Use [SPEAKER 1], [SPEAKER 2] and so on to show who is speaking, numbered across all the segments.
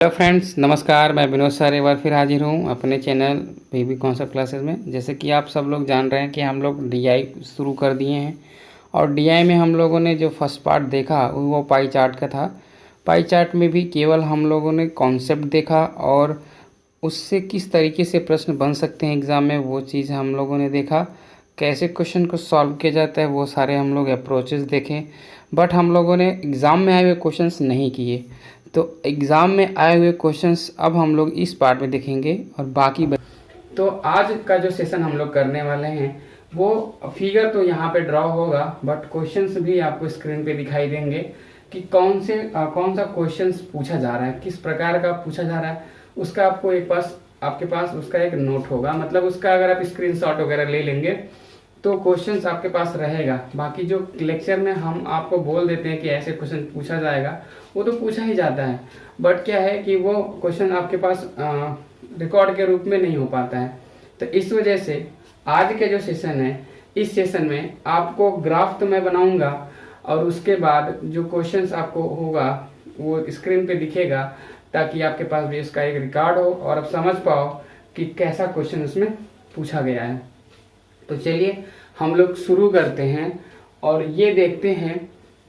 [SPEAKER 1] Hello friends, नमस्कार। मैं Vinod sir एक बार फिर हाजिर हूँ अपने चैनल पीवी कॉन्सेप्ट क्लासेस में। जैसे कि आप सब लोग जान रहे हैं कि हम लोग डीआई शुरू कर दिए हैं और डीआई में हम लोगों ने जो फर्स्ट पार्ट देखा वो पाई चार्ट का था। पाई चार्ट में भी केवल हम लोगों ने कॉन्सेप्ट देखा और उससे किस तरीके से प्रश्न बन सकते हैं एग्ज़ाम में वो चीज़ हम लोगों ने देखा। कैसे क्वेश्चन को सॉल्व किया जाता है वो सारे हम लोग अप्रोचेस देखें, बट हम लोगों ने एग्ज़ाम में आए हुए क्वेश्चंस नहीं किए। तो एग्ज़ाम में आए हुए क्वेश्चंस अब हम लोग इस पार्ट में देखेंगे और बाकी तो आज का जो सेशन हम लोग करने वाले हैं वो फिगर तो यहाँ पे ड्रॉ होगा, बट क्वेश्चंस भी आपको स्क्रीन पे दिखाई देंगे कि कौन सा क्वेश्चंस पूछा जा रहा है, किस प्रकार का पूछा जा रहा है। उसका आपको आपके पास उसका एक नोट होगा, मतलब उसका अगर आप स्क्रीनशॉट वगैरह ले लेंगे तो क्वेश्चंस आपके पास रहेगा। बाकी जो लेक्चर में हम आपको बोल देते हैं कि ऐसे क्वेश्चन पूछा जाएगा, वो तो पूछा ही जाता है, बट क्या है कि वो क्वेश्चन आपके पास रिकॉर्ड के रूप में नहीं हो पाता है। तो इस वजह से आज के जो सेशन है, इस सेशन में आपको ग्राफ तो मैं बनाऊंगा और उसके बाद जो क्वेश्चंस आपको होगा वो स्क्रीन पे दिखेगा, ताकि आपके पास भी इसका एक रिकॉर्ड हो और आप समझ पाओ कि कैसा क्वेश्चन उसमें पूछा गया है। तो चलिए हम लोग शुरू करते हैं और ये देखते हैं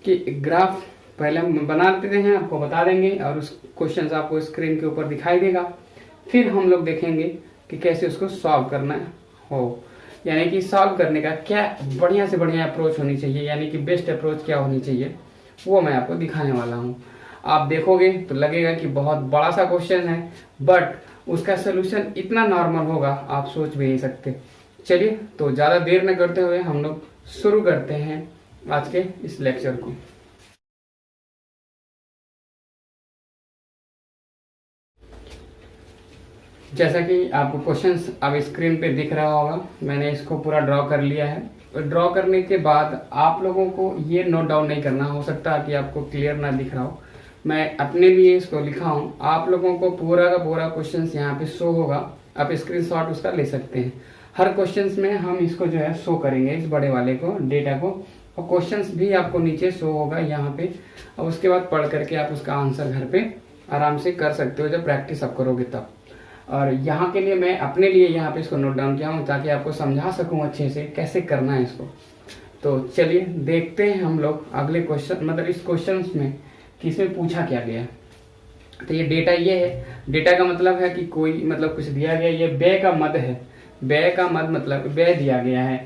[SPEAKER 1] कि ग्राफ पहले हम बना देते हैं, आपको बता देंगे और उस क्वेश्चन आपको स्क्रीन के ऊपर दिखाई देगा। फिर हम लोग देखेंगे कि कैसे उसको सॉल्व करना हो, यानी कि सॉल्व करने का क्या बढ़िया से बढ़िया अप्रोच होनी चाहिए, यानी कि बेस्ट अप्रोच क्या होनी चाहिए, वो मैं आपको दिखाने वाला हूँ। आप देखोगे तो लगेगा कि बहुत बड़ा सा क्वेश्चन है, बट उसका सोल्यूशन इतना नॉर्मल होगा आप सोच भी नहीं सकते। चलिए तो ज़्यादा देर न करते हुए हम लोग शुरू करते हैं आज के इस लेक्चर को। जैसा कि आपको क्वेश्चंस अब स्क्रीन पे दिख रहा होगा, मैंने इसको पूरा ड्रॉ कर लिया है। ड्रॉ करने के बाद आप लोगों को ये नोट डाउन नहीं करना, हो सकता है कि आपको क्लियर ना दिख रहा हो। मैं अपने लिए इसको लिखा हूँ, आप लोगों को पूरा का पूरा क्वेश्चन यहाँ पे शो होगा, आप स्क्रीनशॉट उसका ले सकते हैं। हर क्वेश्चंस में हम इसको जो है शो करेंगे, इस बड़े वाले को, डेटा को, और क्वेश्चंस भी आपको नीचे शो होगा यहाँ पे, और उसके बाद पढ़ करके आप उसका आंसर घर पे आराम से कर सकते हो जब प्रैक्टिस आप करोगे तब। और यहाँ के लिए मैं अपने लिए यहाँ पे इसको नोट डाउन किया हूँ ताकि आपको समझा सकूँ अच्छे से कैसे करना है इसको। तो चलिए देखते हैं हम लोग अगले क्वेश्चन, मतलब इस क्वेश्चन में कि इसमें पूछा क्या गया। तो ये डेटा ये है, डेटा का मतलब है कि कोई मतलब कुछ दिया गया, ये व्यय का मद है। व्यय का मद मतलब व्यय दिया गया है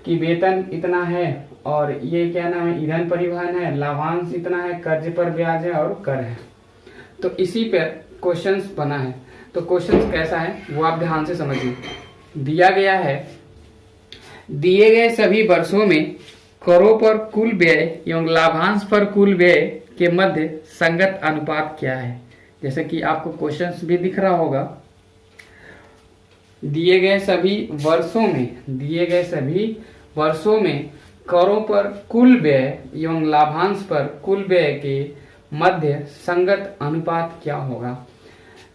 [SPEAKER 1] कि वेतन इतना है और ये क्या नाम है, ईंधन परिवहन है, लाभांश इतना है, कर्ज पर ब्याज है और कर है। तो इसी पर क्वेश्चंस बना है। तो क्वेश्चंस कैसा है वो आप ध्यान से समझिए। दिया गया है, दिए गए सभी वर्षों में करों पर कुल व्यय एवं लाभांश पर कुल व्यय के मध्य संगत अनुपात क्या है। जैसे कि आपको क्वेश्चंस भी दिख रहा होगा, दिए गए सभी वर्षों में करों पर कुल व्यय एवं लाभांश पर कुल व्यय के मध्य संगत अनुपात क्या होगा।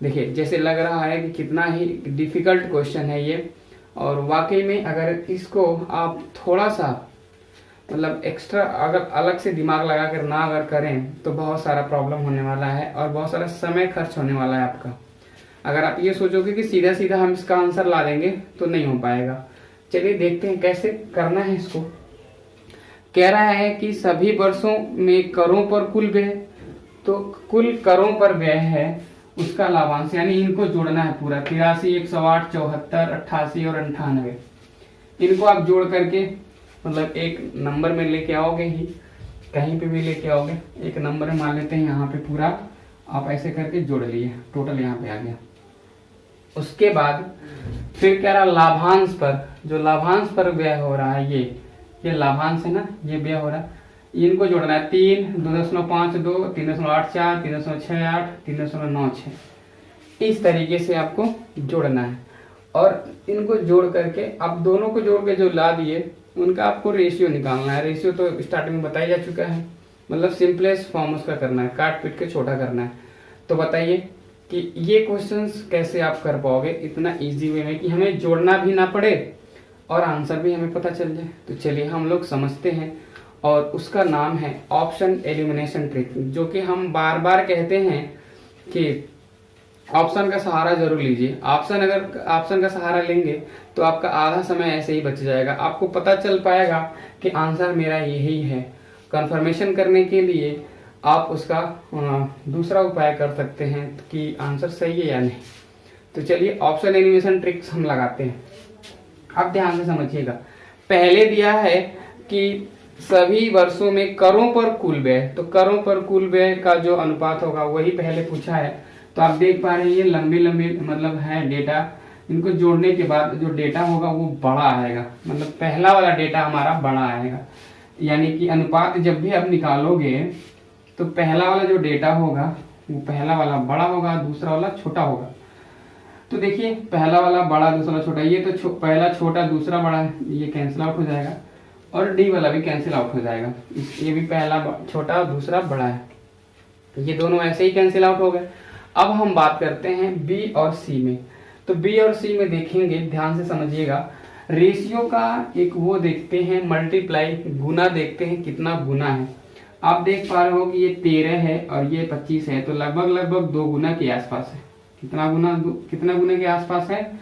[SPEAKER 1] देखिए जैसे लग रहा है कि कितना ही डिफिकल्ट क्वेश्चन है ये, और वाकई में अगर इसको आप थोड़ा सा मतलब एक्स्ट्रा अगर अलग से दिमाग लगा कर ना अगर करें तो बहुत सारा प्रॉब्लम होने वाला है और बहुत सारा समय खर्च होने वाला है आपका। अगर आप ये सोचोगे कि सीधा सीधा हम इसका आंसर ला देंगे तो नहीं हो पाएगा। चलिए देखते हैं कैसे करना है इसको। कह रहा है कि सभी वर्षों में करों पर कुल व्यय, तो कुल करों पर व्यय है उसका लाभांश, यानी इनको जोड़ना है पूरा 83, 108, 74, 88 और 98। इनको आप जोड़ करके मतलब एक नंबर में लेके आओगे ही, कहीं पे भी लेके आओगे, एक नंबर मान लेते हैं यहाँ पे पूरा आप ऐसे करके जोड़ लिए, टोटल यहाँ पे आ गया। उसके बाद फिर कह रहा लाभांश पर, जो लाभांश पर व्यय हो रहा है ये लाभांश है ना, ये व्यय हो रहा है, इनको जोड़ना है 3, 2.52, 3.84, 3.68, 3.96। इस तरीके से आपको जोड़ना है और इनको जोड़ करके आप दोनों को जोड़ के जो ला दिए उनका आपको रेशियो निकालना है। रेशियो तो स्टार्टिंग में बताया जा चुका है, मतलब सिंपलेस्ट फॉर्म उसका करना है, काट पीट के छोटा करना है। तो बताइए कि ये क्वेश्चंस कैसे आप कर पाओगे इतना इजी वे में कि हमें जोड़ना भी ना पड़े और आंसर भी हमें पता चल जाए। तो चलिए हम लोग समझते हैं, और उसका नाम है ऑप्शन एलिमिनेशन ट्रिक, जो कि हम बार बार कहते हैं कि ऑप्शन का सहारा जरूर लीजिए। अगर ऑप्शन का सहारा लेंगे तो आपका आधा समय ऐसे ही बच जाएगा, आपको पता चल पाएगा कि आंसर मेरा यही है। कंफर्मेशन करने के लिए आप उसका दूसरा उपाय कर सकते हैं कि आंसर सही है या नहीं। तो चलिए ऑप्शन एलिमिनेशन ट्रिक्स हम लगाते हैं। अब ध्यान से समझिएगा, पहले दिया है कि सभी वर्षों में करों पर कुल व्यय, तो करों पर कुल व्यय का जो अनुपात होगा वही पहले पूछा है। तो आप देख पा रहे हैं ये लंबी लंबी मतलब है डेटा, इनको जोड़ने के बाद जो डेटा होगा वो बड़ा आएगा, मतलब पहला वाला डेटा हमारा बड़ा आएगा। यानी कि अनुपात जब भी आप निकालोगे तो पहला वाला जो डेटा होगा वो पहला वाला बड़ा होगा, दूसरा वाला छोटा होगा। तो देखिए पहला वाला बड़ा, दूसरा वाला छोटा, ये तो पहला छोटा दूसरा बड़ा, ये कैंसिल आउट हो जाएगा और डी वाला भी कैंसिल आउट हो जाएगा। ये भी पहला छोटा दूसरा बड़ा है, ये दोनों ऐसे ही कैंसिल आउट हो गए। अब हम बात करते हैं बी और सी में। तो बी और सी में देखेंगे, ध्यान से समझिएगा, रेशियो का एक वो देखते हैं मल्टीप्लाई, गुना देखते हैं कितना गुना है। आप देख पा रहे हो कि ये 13 है और ये 25 है, तो लगभग लगभग 2 गुना के आसपास है। कितना गुना के आसपास है?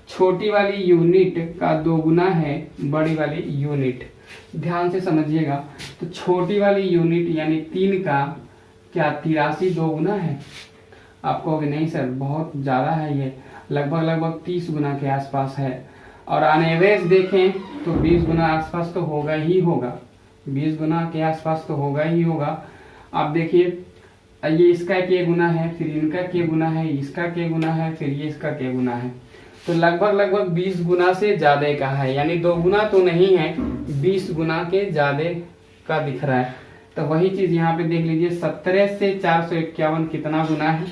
[SPEAKER 1] छोटी वाली यूनिट का 2 गुना है बड़ी वाली यूनिट। ध्यान से समझिएगा, तो छोटी वाली यूनिट यानी 3 का क्या 83 2 गुना है? आप कहोगे नहीं सर बहुत ज्यादा है, ये लगभग 30 गुना के आसपास है। और ऑन एवरेज देखें तो 20 गुना आसपास तो होगा ही होगा, 20 गुना के आसपास तो होगा ही होगा। आप देखिए ये इसका के गुना है, फिर इनका के गुना है, इसका के गुना है, फिर ये इसका के गुना है, तो लगभग 20 गुना से ज्यादा का है। यानी 2 गुना तो नहीं है, 20 गुना के ज्यादा का दिख रहा है। तो वही चीज यहाँ पे देख लीजिए, 17 से 451 कितना गुना है?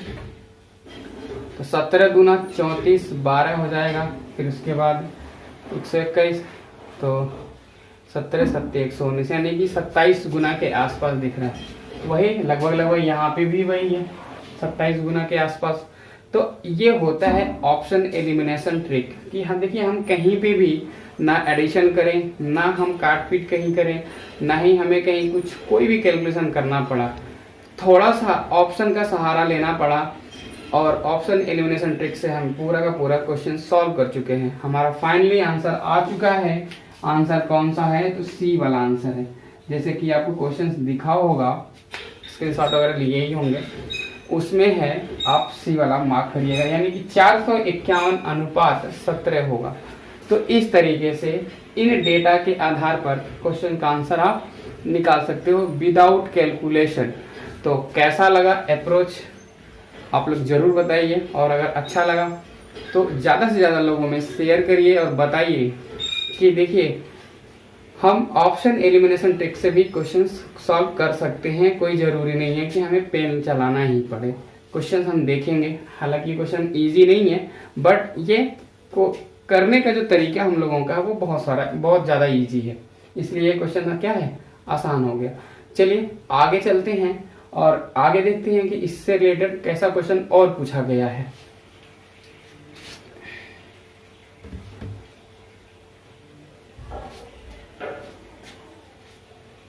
[SPEAKER 1] तो 17 गुना 34 12 हो जाएगा, फिर उसके बाद 121, तो 17 7 119 यानी कि 27 गुना के आसपास दिख रहा है। वही लगभग यहाँ पे भी वही है 27 गुना के आसपास। तो ये होता है ऑप्शन एलिमिनेशन ट्रिक कि हम देखिए हम कहीं पे भी ना एडिशन करें, ना हम काट पीट कहीं करें, ना ही हमें कहीं कुछ कोई भी कैलकुलेशन करना पड़ा, थोड़ा सा ऑप्शन का सहारा लेना पड़ा और ऑप्शन एलिमिनेशन ट्रिक से हम पूरा का पूरा क्वेश्चन सॉल्व कर चुके हैं। हमारा फाइनली आंसर आ चुका है। आंसर कौन सा है? तो सी वाला आंसर है। जैसे कि आपको क्वेश्चन दिखा होगा, स्क्रीनशॉट वगैरह लिए ही होंगे, उसमें है आप सी वाला मार्क करिएगा, यानी कि 451 अनुपात 17 होगा। तो इस तरीके से इन डेटा के आधार पर क्वेश्चन का आंसर आप निकाल सकते हो विदाउट कैलकुलेशन। तो कैसा लगा अप्रोच आप लोग जरूर बताइए, और अगर अच्छा लगा तो ज़्यादा से ज़्यादा लोगों में शेयर करिए और बताइए कि देखिए हम ऑप्शन एलिमिनेशन ट्रिक से भी क्वेश्चंस सॉल्व कर सकते हैं। कोई ज़रूरी नहीं है कि हमें पेन चलाना ही पड़े। क्वेश्चंस हम देखेंगे, हालांकि क्वेश्चन इजी नहीं है, बट ये को करने का जो तरीका हम लोगों का वो बहुत ज़्यादा इजी है, इसलिए ये क्वेश्चन क्या है, आसान हो गया। चलिए आगे चलते हैं और आगे देखते हैं कि इससे रिलेटेड कैसा क्वेश्चन और पूछा गया है।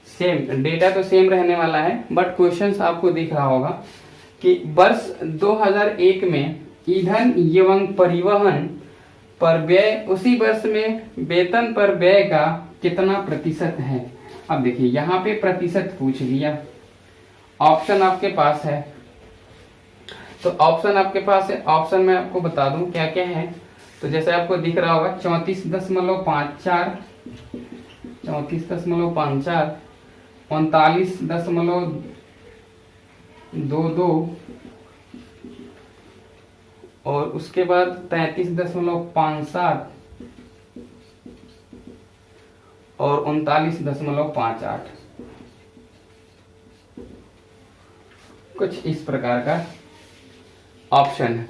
[SPEAKER 1] सेम डेटा तो सेम रहने वाला है, बट क्वेश्चंस आपको दिख रहा होगा कि वर्ष 2001 में ईंधन एवं परिवहन पर व्यय उसी वर्ष में वेतन पर व्यय का कितना प्रतिशत है। अब देखिए यहाँ पे प्रतिशत पूछ लिया, ऑप्शन आपके पास है, तो ऑप्शन आपके पास है। ऑप्शन में आपको बता दूं क्या क्या है। तो जैसे आपको दिख रहा होगा 34.54, 34.54, 39.22 और उसके बाद 33.57 और 39.58, कुछ इस प्रकार का ऑप्शन है।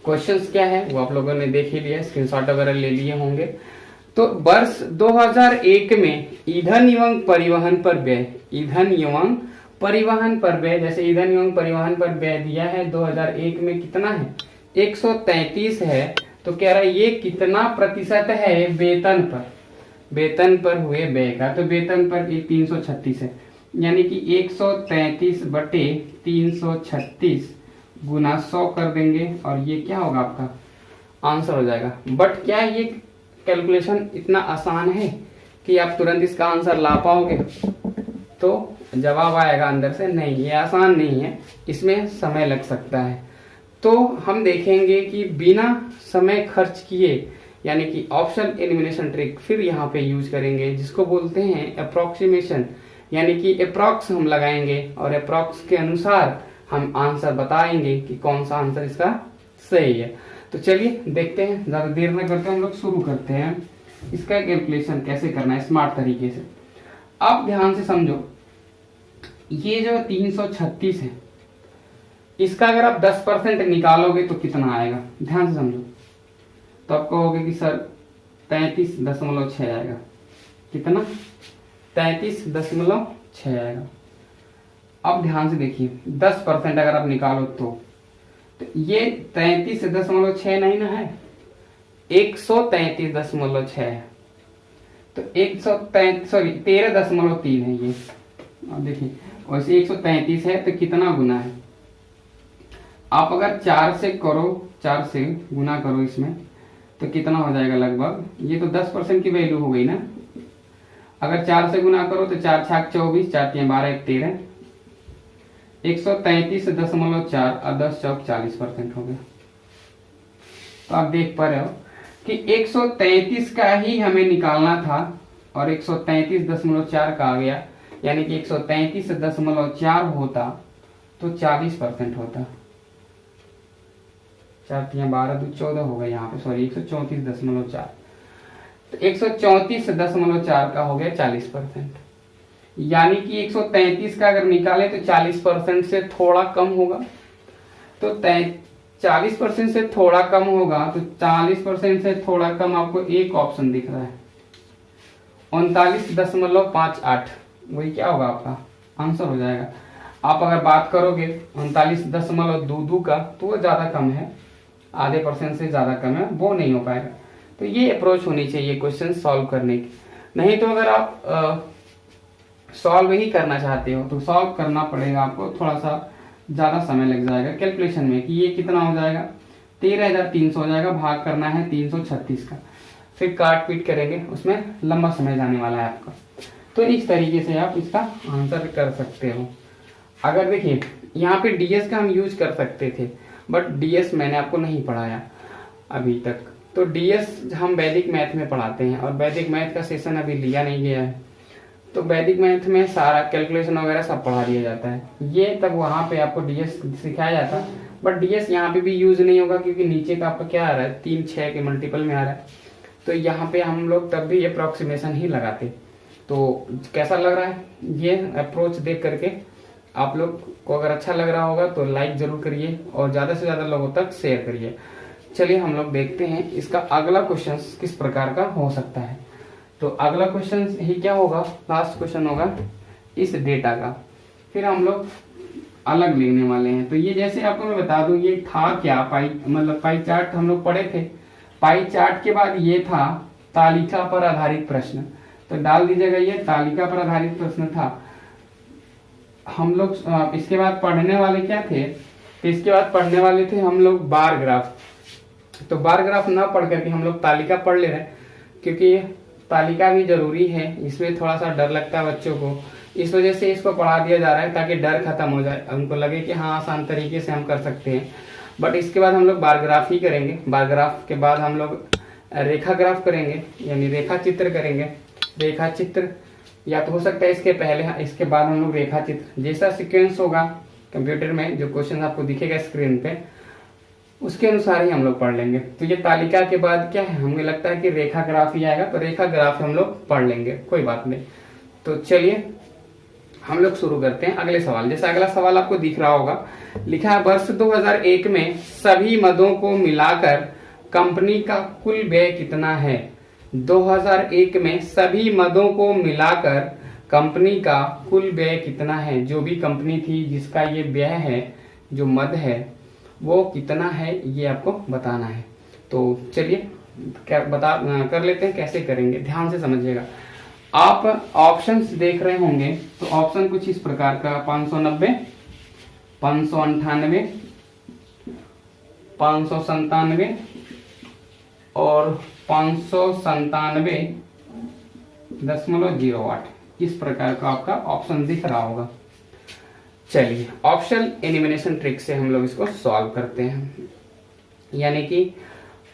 [SPEAKER 1] क्वेश्चंस क्या है वो आप लोगों ने देख ही लिया, स्क्रीनशॉट वगैरह ले लिए होंगे। तो वर्ष 2001 में ईंधन एवं परिवहन पर व्यय, ईंधन एवं परिवहन पर व्यय, जैसे ईंधन एवं परिवहन पर व्यय दिया है 2001 में कितना है, 133 है। तो कह रहा है ये कितना प्रतिशत है वेतन पर, वेतन पर हुए व्यय का। तो वेतन पर 336 है, यानी कि 133/336 गुना 100 कर देंगे और ये क्या होगा आपका आंसर हो जाएगा। बट क्या ये कैलकुलेशन इतना आसान है कि आप तुरंत इसका आंसर ला पाओगे? तो जवाब आएगा अंदर से नहीं, ये आसान नहीं है, इसमें समय लग सकता है। तो हम देखेंगे कि बिना समय खर्च किए, यानी कि ऑप्शन एलिमिनेशन ट्रिक फिर यहाँ पे यूज करेंगे, जिसको बोलते हैं अप्रोक्सीमेशन, यानी कि अप्रॉक्स हम लगाएंगे और अप्रॉक्स के अनुसार हम आंसर बताएंगे कि कौन सा आंसर इसका सही है। तो चलिए देखते हैं, ज्यादा देर न करते हम लोग शुरू करते हैं इसका कैलकुलेशन कैसे करना है स्मार्ट तरीके से। आप ध्यान से समझो, ये जो 336 है, इसका अगर आप 10% निकालोगे तो कितना आएगा? ध्यान से समझो। तो आप कहोगे कि सर 33.6 आएगा। कितना? 33.6 आएगा। अब ध्यान से देखिए, 10% अगर आप निकालो तो ये 33.6 नहीं ना है, 133.6 है। तो 13.3 है ये। अब देखिए, वैसे 133 है तो कितना गुना है? आप अगर 4 से करो, 4 से गुना करो इसमें, तो कितना हो जाएगा लगभग? ये तो 10% की वैल्यू हो गई ना। अगर 4 से गुना करो तो 4 छाक 24, 4 3 12 1 13, 133.4 और 10 चौक 40% हो गया। तो आप देख पा रहे हो कि 133 का ही हमें निकालना था और 133.4 का आ गया, यानी कि 133.4 होता तो 40% होता। 4 3 12 2 14 हो गया यहाँ पे, सॉरी 134.4। तो 134.4 का हो गया 40%, यानी कि 133 का अगर निकाले तो 40% से थोड़ा कम होगा। तो 40% से थोड़ा कम होगा, तो 40% से थोड़ा कम आपको एक ऑप्शन दिख रहा है, 39.58, वही क्या होगा आपका आंसर हो जाएगा। आप अगर बात करोगे 39.22 का, तो वो ज्यादा कम है, आधे % से ज्यादा कम है, वो नहीं हो पाएगा। तो ये अप्रोच होनी चाहिए क्वेश्चन सॉल्व करने की। नहीं तो अगर आप सॉल्व ही करना चाहते हो तो सॉल्व करना पड़ेगा आपको, थोड़ा सा ज्यादा समय लग जाएगा कैलकुलेशन में कि ये कितना हो जाएगा, 13,300 हो जाएगा, भाग करना है 336 का, फिर काट पीट करेंगे, उसमें लंबा समय जाने वाला है आपका। तो इस तरीके से आप इसका आंसर कर सकते हो। अगर देखिए यहाँ पे डीएस का हम यूज कर सकते थे, बट डीएस मैंने आपको नहीं पढ़ाया अभी तक। तो डीएस हम वैदिक मैथ में पढ़ाते हैं और वैदिक मैथ का सेशन अभी लिया नहीं गया है, तो वैदिक मैथ में सारा कैलकुलेशन वगैरह सब पढ़ा दिया जाता है। ये तब वहाँ पे आपको डीएस सिखाया जाता है, बट डीएस यहाँ पे भी यूज नहीं होगा क्योंकि नीचे का आपका क्या आ रहा है, 3 6 के मल्टीपल में आ रहा है। तो यहाँ पे हम लोग तब भी अप्रोक्सीमेशन ही लगाते। तो कैसा लग रहा है ये अप्रोच देख करके? आप लोग को अगर अच्छा लग रहा होगा तो लाइक जरूर करिए और ज्यादा से ज्यादा लोगों तक शेयर करिए। चलिए हम लोग देखते हैं इसका अगला क्वेश्चन किस प्रकार का हो सकता है। तो अगला क्वेश्चन ही क्या होगा, लास्ट क्वेश्चन होगा इस डेटा का, फिर हम लोग अलग लेने वाले हैं। तो ये जैसे आपको मैं बता दूं, ये था क्या, पाई मतलब पाई चार्ट हम लोग पढ़े थे। पाई चार्ट के बाद ये था तालिका पर आधारित प्रश्न, तो डाल दीजिएगा ये तालिका पर आधारित प्रश्न था। हम लोग इसके बाद पढ़ने वाले क्या थे, तो इसके बाद पढ़ने वाले थे हम लोग बार ग्राफ। तो बार ग्राफ ना पढ़ करके हम लोग तालिका पढ़ ले रहे हैं, क्योंकि तालिका भी जरूरी है, इसमें थोड़ा सा डर लगता है बच्चों को, इस वजह से इसको पढ़ा दिया जा रहा है ताकि डर खत्म हो जाए, उनको लगे कि हाँ आसान तरीके से हम कर सकते हैं। बट इसके बाद हम लोग बार ग्राफ ही करेंगे। बार ग्राफ के बाद हम लोग रेखा ग्राफ करेंगे, यानी रेखा चित्र करेंगे। रेखा चित्र या तो हो सकता है इसके पहले, इसके बाद हम लोग रेखा चित्र, जैसा सिक्वेंस होगा कंप्यूटर में, जो क्वेश्चन आपको दिखेगा स्क्रीन पे, उसके अनुसार ही हम लोग पढ़ लेंगे। तो ये तालिका के बाद क्या है, हमें लगता है कि रेखा ग्राफ ही आएगा, तो रेखा ग्राफ हम लोग पढ़ लेंगे, कोई बात नहीं। तो चलिए हम लोग शुरू करते हैं अगले सवाल। जैसे अगला सवाल आपको दिख रहा होगा, लिखा है वर्ष 2001 में सभी मदों को मिलाकर कंपनी का कुल व्यय कितना है। 2001 में सभी मदों को मिलाकर कंपनी का कुल व्यय कितना है। जो भी कंपनी थी जिसका ये व्यय है, जो मद है, वो कितना है, ये आपको बताना है। तो चलिए कर लेते हैं, कैसे करेंगे ध्यान से समझिएगा। आप ऑप्शंस देख रहे होंगे, तो ऑप्शन कुछ इस प्रकार का 590, 598, 597 और 597.08 इस प्रकार का आपका ऑप्शन दिख रहा होगा। चलिए ऑप्शन एलिमिनेशन ट्रिक से हम लोग इसको सॉल्व करते हैं, यानी कि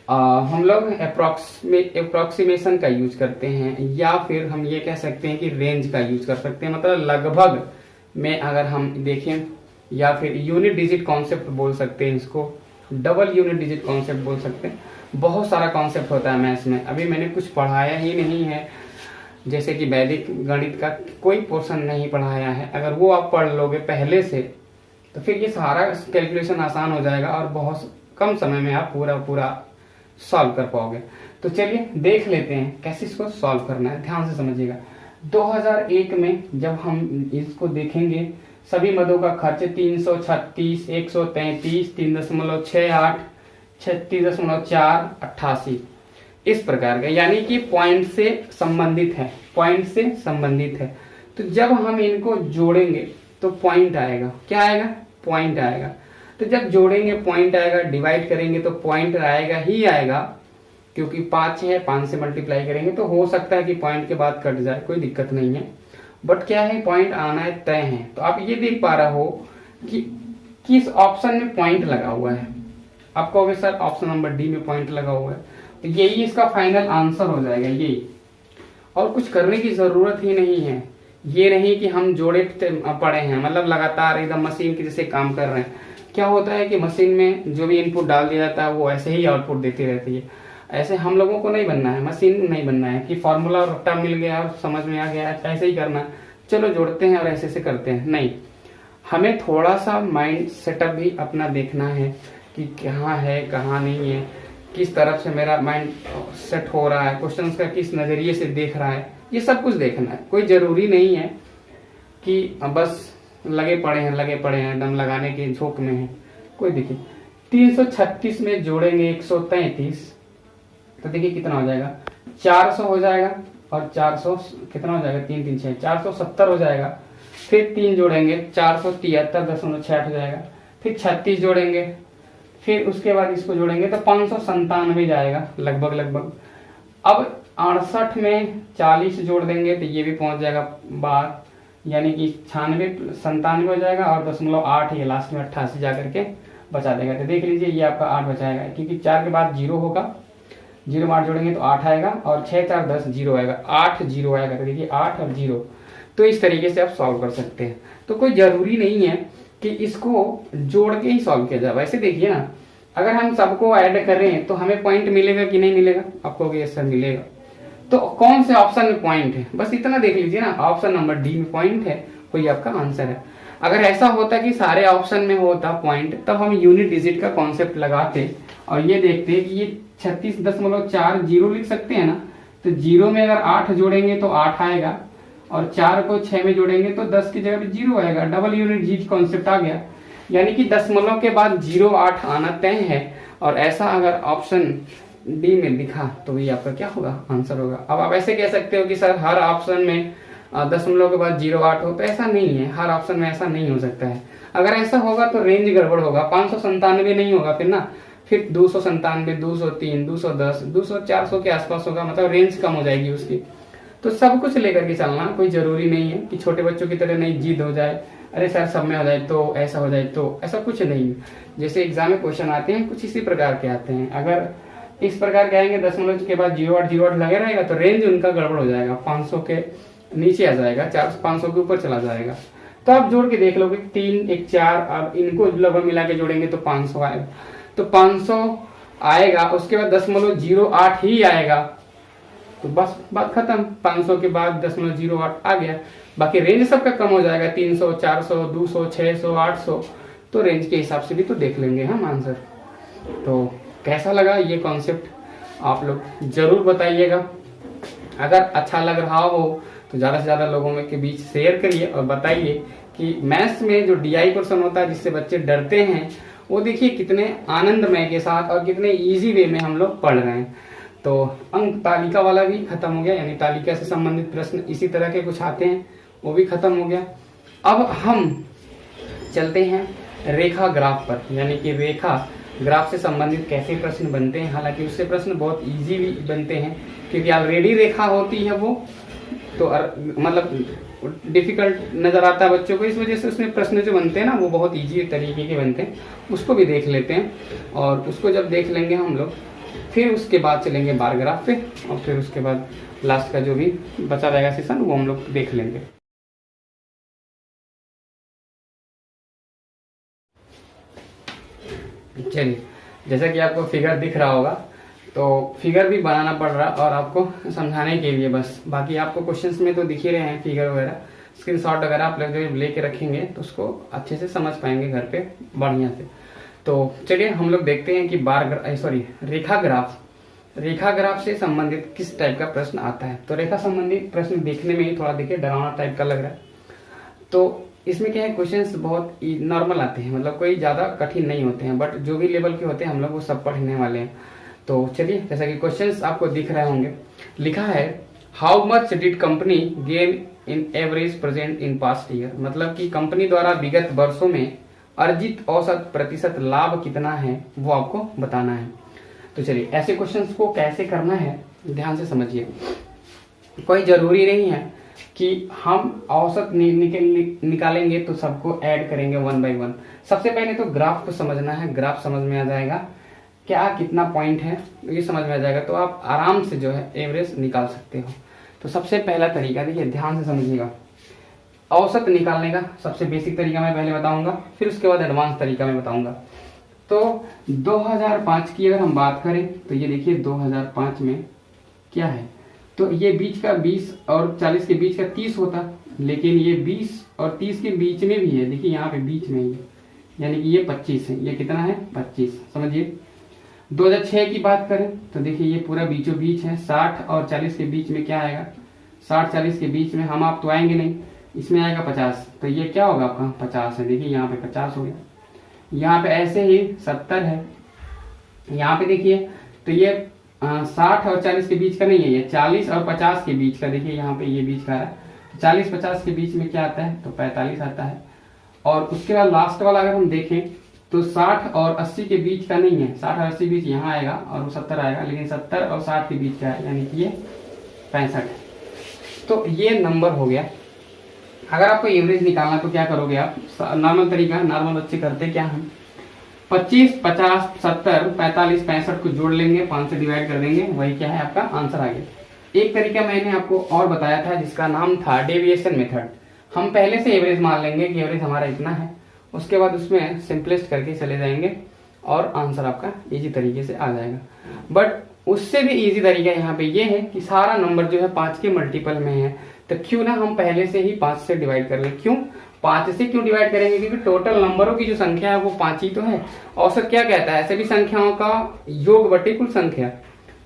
[SPEAKER 1] हम लोग अप्रोक्सीमेशन का यूज करते हैं, या फिर हम ये कह सकते हैं कि रेंज का यूज कर सकते हैं। मतलब लगभग में अगर हम देखें, या फिर यूनिट डिजिट कॉन्सेप्ट बोल सकते हैं इसको, डबल यूनिट डिजिट कॉन्सेप्ट बोल सकते हैं। बहुत सारा कॉन्सेप्ट होता है मैथ्स में, अभी मैंने कुछ पढ़ाया ही नहीं है, जैसे कि वैदिक गणित का कोई पोर्शन नहीं पढ़ाया है। अगर वो आप पढ़ लोगे पहले से तो फिर ये सारा कैलकुलेशन आसान हो जाएगा और बहुत कम समय में आप पूरा सॉल्व कर पाओगे। तो चलिए देख लेते हैं कैसे इसको सॉल्व करना है, ध्यान से समझिएगा। 2001 में जब हम इसको देखेंगे, सभी मदों का खर्च 336, 133, 3.68, 36.488 इस प्रकार का, यानी कि पॉइंट से संबंधित है, पॉइंट से संबंधित है। तो जब हम इनको जोड़ेंगे तो पॉइंट आएगा, क्या आएगा? पॉइंट आएगा। तो जब जोड़ेंगे पॉइंट आएगा, डिवाइड करेंगे तो पॉइंट आएगा ही आएगा, क्योंकि 5 है, 5 से मल्टीप्लाई करेंगे तो हो सकता है कि पॉइंट के बाद कट जाए, कोई दिक्कत नहीं है। बट क्या है, पॉइंट आना है, तय है। तो आप ये देख पा रहे हो कि किस ऑप्शन में पॉइंट लगा हुआ है। आप कहोगे सर ऑप्शन नंबर डी में पॉइंट लगा हुआ है, तो यही इसका फाइनल आंसर हो जाएगा यही, और कुछ करने की जरूरत ही नहीं है। ये नहीं कि हम जोड़े पड़े हैं, मतलब लगातार एकदम मशीन के जैसे काम कर रहे हैं। क्या होता है कि मशीन में जो भी इनपुट डाल दिया जाता है वो ऐसे ही आउटपुट देती रहती है। ऐसे हम लोगों को नहीं बनना है, मशीन नहीं बनना है कि फॉर्मूला और रट्टा मिल गया और समझ में आ गया ऐसे ही करना, चलो जोड़ते हैं और ऐसे से करते हैं। नहीं, हमें थोड़ा सा माइंड सेटअप भी अपना देखना है कि कहाँ है कहाँ नहीं है, किस तरफ से मेरा माइंड सेट हो रहा है, क्वेश्चंस का किस नजरिए से देख रहा है, ये सब कुछ देखना है। कोई जरूरी नहीं है कि बस लगे पड़े हैं दम लगाने के झोंक में है। कोई देखिए 336 में जोड़ेंगे 133 तो देखिए कितना हो जाएगा, 400 हो जाएगा, और 400 कितना हो जाएगा, 3 3 6 470 हो जाएगा। फिर 3 जोड़ेंगे 473.68 हो जाएगा। फिर 36 जोड़ेंगे, फिर उसके बाद इसको जोड़ेंगे तो 597 जाएगा लगभग। अब 68 में 40 जोड़ देंगे तो ये भी पहुंच जाएगा बात, यानी कि 97 हो जाएगा, और 0.8 ये लास्ट में 88 जा करके बचा देगा। तो देख लीजिए ये आपका 8 बचाएगा, क्योंकि 4 के बाद 0 होगा, 0 में 8 जोड़ेंगे तो 8 आएगा, और 6 4 10 0 आएगा, 8 0 आएगा। तो देखिए 8 और 0, तो इस तरीके से आप सॉल्व कर सकते हैं। तो कोई जरूरी नहीं है कि इसको जोड़ के ही सॉल्व किया जाए। वैसे देखिए ना, अगर हम सबको ऐड करें तो हमें पॉइंट मिलेगा कि नहीं मिलेगा? आपको यस सर मिलेगा। तो कौन से ऑप्शन में पॉइंट है, बस इतना देख लीजिए ना, ऑप्शन नंबर डी में पॉइंट है, वही आपका आंसर है। अगर ऐसा होता कि सारे ऑप्शन में होता पॉइंट, तब हम यूनिट डिजिट का कॉन्सेप्ट लगाते और ये देखते कि ये 36.40 लिख सकते हैं ना। तो 0 में अगर 8 जोड़ेंगे तो 8 आएगा, और 4 को 6 में जोड़ेंगे तो 10 की जगह पे 0 आएगा। डबल यूनिट डिजिट कॉन्सेप्ट आ गया, यानी कि दशमलव के बाद 0 8 आना तय है। और ऐसा अगर ऑप्शन डी में लिखा तो ये आपका क्या होगा, आंसर होगा। अब आप ऐसे कह सकते हो कि सर हर ऑप्शन में दशमलव के बाद 0 8 हो, तो ऐसा नहीं है, हर ऑप्शन में ऐसा नहीं हो सकता है। अगर ऐसा होगा तो रेंज गड़बड़ होगा, 597 नहीं होगा फिर ना, फिर 297, 203, 210, 200, 400 के आसपास होगा, मतलब रेंज कम हो जाएगी उसकी। तो सब कुछ लेकर के चलना, कोई जरूरी नहीं है कि छोटे बच्चों की तरह नहीं जिद हो जाए, अरे सर सब में हो जाए तो ऐसा हो जाए, तो ऐसा कुछ नहीं। जैसे एग्जाम में क्वेश्चन आते हैं कुछ इसी प्रकार के आते हैं, अगर इस प्रकार के आएंगे दशमलव के बाद 0.8 लगे रहेगा तो रेंज उनका गड़बड़ हो जाएगा, 500 के नीचे आ जाएगा, 500 के ऊपर चला जाएगा। तो आप जोड़ के देख लोगे 3 1 4, अब इनको लगभग मिला के जोड़ेंगे तो 500 आएगा। तो 500 आएगा, उसके बाद 0.08 ही आएगा, तो बस बात खत्म। 500 के बाद 0.08 आ गया, बाकी रेंज सबका कम हो जाएगा, 300 400 200 600 800। तो रेंज के हिसाब से भी तो देख लेंगे हम आंसर। तो कैसा लगा ये कॉन्सेप्ट आप लोग जरूर बताइएगा। अगर अच्छा लग रहा हो तो ज़्यादा से ज़्यादा लोगों में के बीच शेयर करिए और बताइए कि मैथ्स में जो DI क्वेश्चन होता है जिससे बच्चे डरते हैं, वो देखिए कितने आनंदमय के साथ और कितने इजी वे में हम लोग पढ़ रहे हैं। तो अंक तालिका वाला भी खत्म हो गया, यानी तालिका से संबंधित प्रश्न इसी तरह के कुछ आते हैं, वो भी खत्म हो गया। अब हम चलते हैं रेखा ग्राफ पर, यानी कि रेखा ग्राफ से संबंधित कैसे प्रश्न बनते हैं। हालांकि उससे प्रश्न बहुत इजी भी बनते हैं, क्योंकि ऑलरेडी रेखा होती है वो, तो मतलब डिफिकल्ट नज़र आता है बच्चों को, इस वजह से उसमें प्रश्न जो बनते हैं ना वो बहुत ईजी तरीके के बनते हैं। उसको भी देख लेते हैं, और उसको जब देख लेंगे हम लोग, फिर उसके बाद चलेंगे बार ग्राफ पे, और फिर उसके बाद लास्ट का जो भी बचा रहेगा सेशन वो हम लोग देख लेंगे। चलिए, जैसा कि आपको फिगर दिख रहा होगा, तो फिगर भी बनाना पड़ रहा और आपको समझाने के लिए बस, बाकी आपको क्वेश्चंस में तो दिख ही रहे हैं फिगर वगैरह, स्क्रीनशॉट वगैरह आप लोग जो लेके रखेंगे तो उसको अच्छे से समझ पाएंगे घर पे बढ़िया से। तो चलिए हम लोग देखते हैं कि रेखा ग्राफ से संबंधित किस टाइप का प्रश्न आता है। तो रेखा संबंधित प्रश्न देखने में ही थोड़ा देखिए डरावना टाइप का लग रहा है। तो इसमें क्या है, क्वेश्चंस बहुत नॉर्मल आते हैं, मतलब कोई ज़्यादा कठिन नहीं होते हैं, बट जो भी लेवल के होते हैं हम लोग वो सब पढ़ने वाले हैं। तो चलिए, जैसा कि क्वेश्चंस आपको दिख रहे होंगे, लिखा है how much did company gain in average present in past year, मतलब कि कंपनी द्वारा विगत वर्षों में अर्जित औसत प्रतिशत लाभ कितना है वो आपको बताना है। तो चलिए, ऐसे क्वेश्चंस को कैसे करना है ध्यान से समझिए। कोई जरूरी नहीं है कि हम औसत निकालेंगे तो सबको ऐड करेंगे 1 by 1। सबसे पहले तो ग्राफ को समझना है, ग्राफ समझ में आ जाएगा क्या कितना पॉइंट है ये समझ में आ जाएगा, तो आप आराम से जो है एवरेज निकाल सकते हो। तो सबसे पहला तरीका देखिए, ध्यान से समझिएगा, औसत निकालने का सबसे बेसिक तरीका मैं पहले बताऊंगा, फिर उसके बाद एडवांस तरीका मैं बताऊंगा। तो 2005 की अगर हम बात करें तो ये देखिए 2005 में क्या है, तो ये बीच का 20 और 40 के बीच का 30 होता, लेकिन ये 20 और 30 के बीच में भी है, देखिए यहाँ पे बीच में ही है, यानी कि ये 25 है, ये कितना है 25, समझिए। 2006 की बात करें तो देखिए ये पूरा बीचों बीच है, 60 और 40 के बीच में क्या आएगा, 60-40 के बीच में हम आप तो आएंगे नहीं, इसमें आएगा 50, तो ये क्या होगा आपका 50 है, देखिए यहाँ पे 50 हो गया। यहाँ पे ऐसे ही 70 है, यहाँ पे देखिए तो ये 60 और 40 के बीच का नहीं है, ये 40 और 50 के बीच का, देखिए यहाँ पे ये बीच का है, 40-50 के बीच में क्या आता है तो 45 आता है। और उसके बाद लास्ट वाला अगर हम देखें तो 60 और 80 के बीच का नहीं है, 60 और 80 के बीच यहाँ आएगा और वो 70 आएगा, लेकिन 70 और 60 के बीच का है, यानी कि ये 65। तो ये नंबर हो गया। अगर आपको एवरेज निकालना तो क्या करोगे आप, नॉर्मल तरीका, नॉर्मल बच्चे करते क्या हम 25, 50, 70, 45, 65 को जोड़ लेंगे, 5 से डिवाइड कर देंगे, वही क्या है आपका आंसर आ गया। एक तरीका मैंने आपको और बताया था जिसका नाम था डेविएशन मेथड। हम पहले से एवरेज मान लेंगे कि एवरेज हमारा इतना है, उसके बाद उसमें सिंपलेस्ट करके चले जाएंगे और आंसर आपका इजी तरीके से आ जाएगा। बट उससे भी इजी तरीका यहाँ पे ये है कि सारा नंबर जो है 5 के मल्टीपल में है, तो क्यों ना हम पहले से ही 5 से डिवाइड कर लें। क्यों 5 से क्यों डिवाइड करेंगे, क्योंकि टोटल नंबरों की जो संख्या है वो 5 ही तो है। औसत क्या कहता है, सभी संख्याओं का योग बटे कुल संख्या,